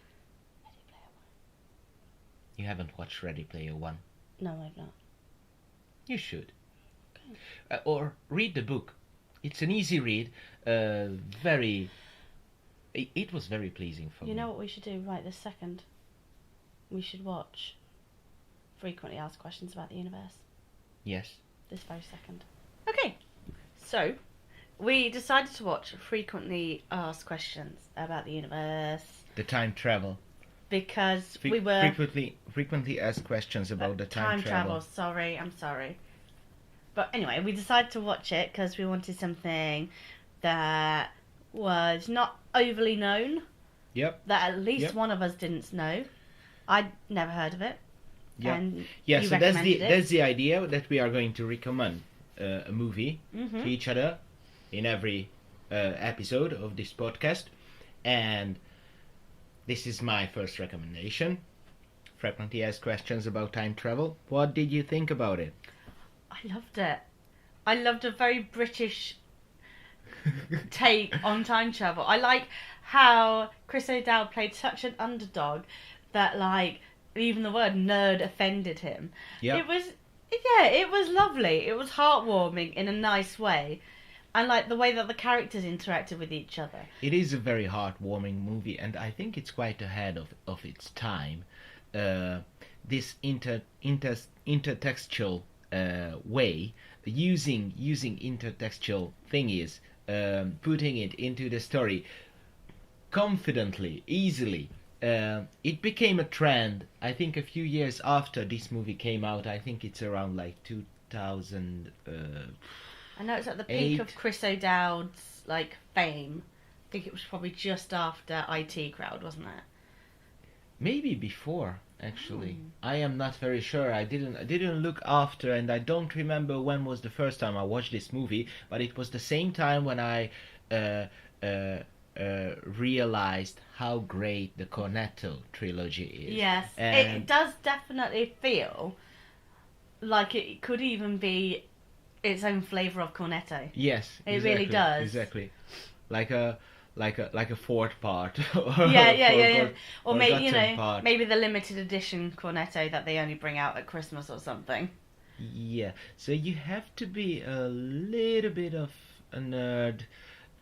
You haven't watched Ready Player One? No, I've not. You should. Okay. Or read the book. It's an easy read. Very. It was very pleasing for me. You know what we should do right this second? We should watch Frequently Asked Questions About the Universe. Yes. This very second. Okay. So, we decided to watch Frequently Asked Questions About the Universe. The time travel. Because we were... Frequently asked questions about the time travel. Sorry, I'm sorry. But anyway, we decided to watch it because we wanted something that was not overly known. Yep. That at least one of us didn't know. I'd never heard of it. Yeah. And so that's the idea, that we are going to recommend a movie to each other in every episode of this podcast. And this is my first recommendation. Frequently Asked Questions About Time Travel. What did you think about it? I loved it. I loved a very British take on time travel. I like how Chris O'Dowd played such an underdog that, like, even the word nerd offended him. Yeah. It was lovely. It was heartwarming in a nice way. And, like, the way that the characters interacted with each other. It is a very heartwarming movie, and I think it's quite ahead of its time. This intertextual way, using intertextual thingies, putting it into the story confidently, easily. It became a trend, I think, a few years after this movie came out. I think it's around like 2000... I know it's at the peak of Chris O'Dowd's, like, fame. I think it was probably just after IT Crowd, wasn't it? Maybe before, actually. I am not very sure. I didn't look after, and I don't remember when was the first time I watched this movie, but it was the same time when I realized how great the Cornetto trilogy is. Yes, it does definitely feel like it could even be its own flavour of Cornetto. Yes, it really does. Exactly, like a fourth part. Or maybe maybe the limited edition Cornetto that they only bring out at Christmas or something. Yeah, so you have to be a little bit of a nerd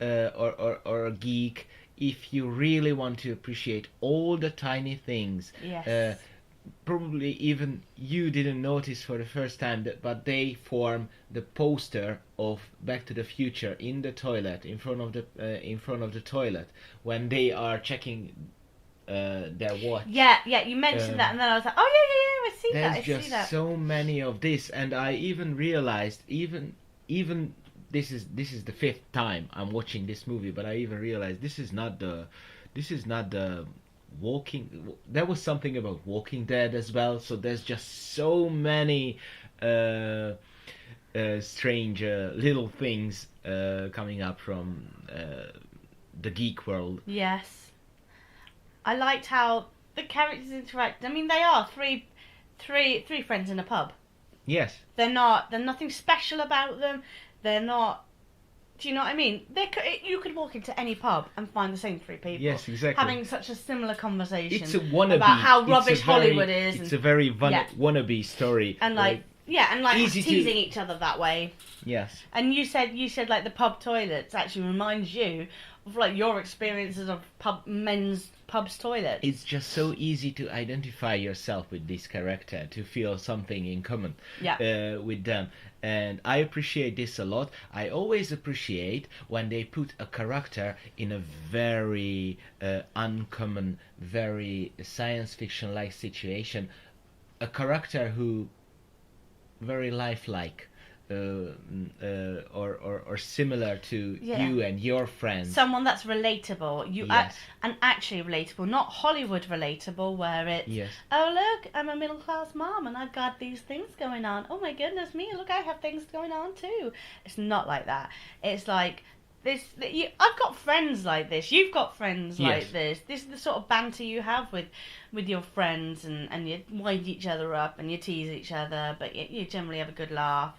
or a geek if you really want to appreciate all the tiny things. Yes. Probably even you didn't notice for the first time but they form the poster of Back to the Future in the toilet, in front of the toilet when they are checking their watch. Yeah, you mentioned that, and then I was like, oh yeah, I see that. There's just so many of this, and I even realized even this is the fifth time I'm watching this movie, but I even realized this is not the Walking. There was something about Walking Dead as well. So there's just so many strange little things coming up from the geek world. Yes, I liked how the characters interact. I mean, they are three friends in a pub. Yes. There's nothing special about them. They're not Do you know what I mean? You could walk into any pub and find the same three people. Yes, exactly. Having such a similar conversation. It's a wannabe. About how rubbish Hollywood is. It's a very wannabe story. And easy teasing each other that way. Yes. And you said like the pub toilets actually reminds you of like your experiences of men's pubs toilets. It's just so easy to identify yourself with this character, to feel something in common with them. And I appreciate this a lot. I always appreciate when they put a character in a very uncommon, very science fiction-like situation. A character who very lifelike. Or similar to you and your friends. Someone that's relatable. And actually relatable, not Hollywood relatable, where it's oh look, I'm a middle class mom and I've got these things going on. Oh my goodness me, look, I have things going on too. It's not like that. It's like this. I've got friends like this. You've got friends like this. This is the sort of banter you have with your friends, and you wind each other up and you tease each other, but you generally have a good laugh.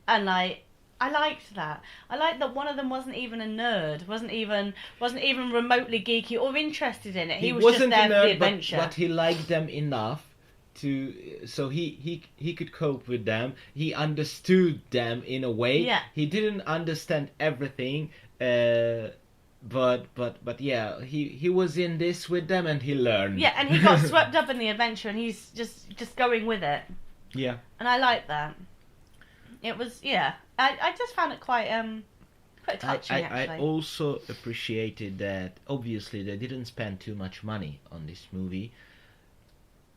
And I liked that. I liked that one of them wasn't even a nerd, wasn't even remotely geeky or interested in it. He was just there for the adventure. But he liked them enough so he could cope with them. He understood them in a way. Yeah. He didn't understand everything, but yeah, he was in this with them and he learned. Yeah, and he got swept up in the adventure and he's just going with it. Yeah. And I liked that. It was, I just found it quite touching, actually. I also appreciated that, obviously, they didn't spend too much money on this movie,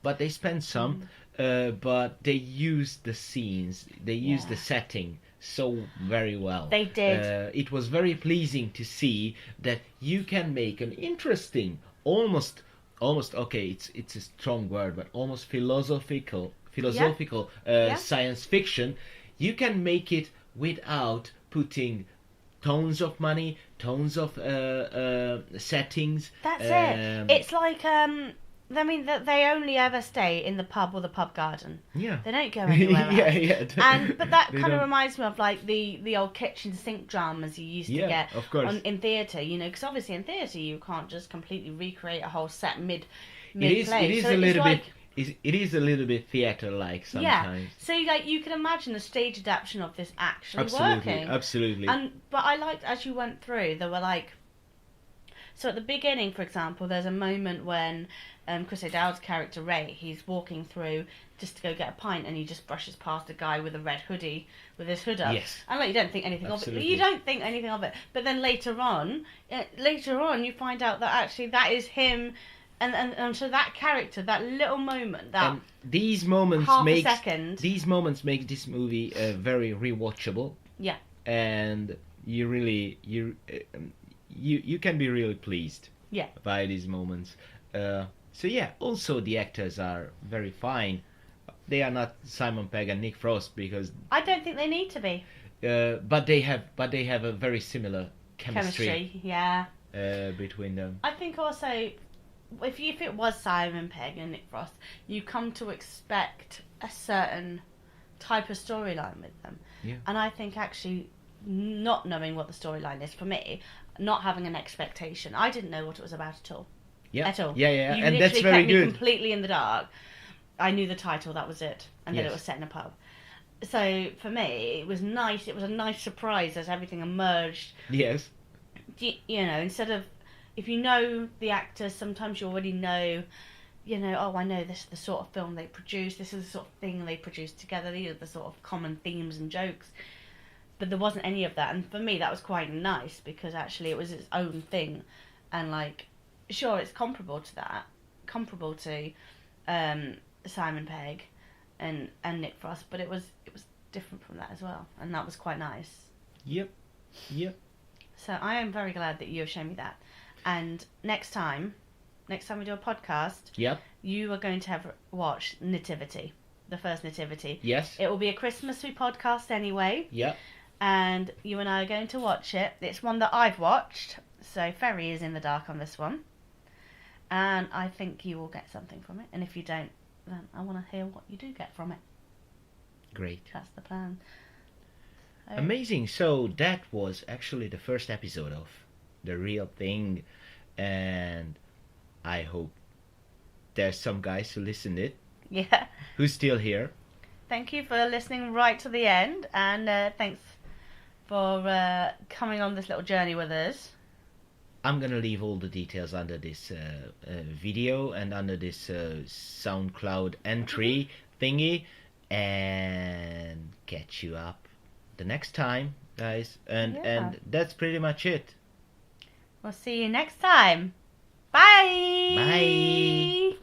but they spent some, but they used the scenes, they used the setting so very well. They did. It was very pleasing to see that you can make an interesting, almost okay, it's a strong word, but almost philosophical science fiction. You can make it without putting tons of money, tons of settings. That's it. It's like, they only ever stay in the pub or the pub garden. Yeah. They don't go anywhere else. But that kind of don't. reminds me of like the old kitchen sink dramas you used to get of course. in theatre, because obviously in theatre you can't just completely recreate a whole set mid It play. is a little bit. It is a little bit theatre-like sometimes. Yeah, so you can imagine a stage adaptation of this actually working. Absolutely. But I liked, as you went through, there were so at the beginning, for example, there's a moment when Chris O'Dowd's character Ray, he's walking through just to go get a pint, and he just brushes past a guy with a red hoodie with his hood up. Yes. And you don't think anything Absolutely. of it. You don't think anything of it. But then later on, you find out that actually that is him. And so that character, that little moment, and these moments make this movie very rewatchable. Yeah. And you really you can be really pleased. Yeah. By these moments. So yeah. Also, the actors are very fine. They are not Simon Pegg and Nick Frost because I don't think they need to be. But they have a very similar chemistry. Yeah. Between them. I think also, if it was Simon Pegg and Nick Frost, you come to expect a certain type of storyline with them. Yeah. And I think actually not knowing what the storyline is, for me, not having an expectation, I didn't know what it was about at all. Yeah. At all. Yeah. You And that's very kept me good. completely in the dark. I knew the title, that was it. And then it was set in a pub. So for me, it was nice. It was a nice surprise as everything emerged. Yes. Instead of, if you know the actors, sometimes you already know, I know this is the sort of film they produce, this is the sort of thing they produce together, these are the sort of common themes and jokes. But there wasn't any of that, and for me that was quite nice, because actually it was its own thing. And sure, it's comparable to Simon Pegg and Nick Frost, but it was different from that as well, and that was quite nice. Yep. So I am very glad that you have shown me that. And next time we do a podcast, you are going to have watched Nativity, the first Nativity. Yes. It will be a Christmassy podcast anyway. Yep. And you and I are going to watch it. It's one that I've watched, so Ferry is in the dark on this one. And I think you will get something from it. And if you don't, then I want to hear what you do get from it. Great. That's the plan. Amazing. So that was actually the first episode of The Real Thing, and I hope there's some guys who listened it, Yeah. who's still here. Thank you for listening right to the end, and thanks for coming on this little journey with us. I'm gonna leave all the details under this video and under this SoundCloud entry thingy, and catch you up the next time, guys. And that's pretty much it. We'll see you next time. Bye. Bye.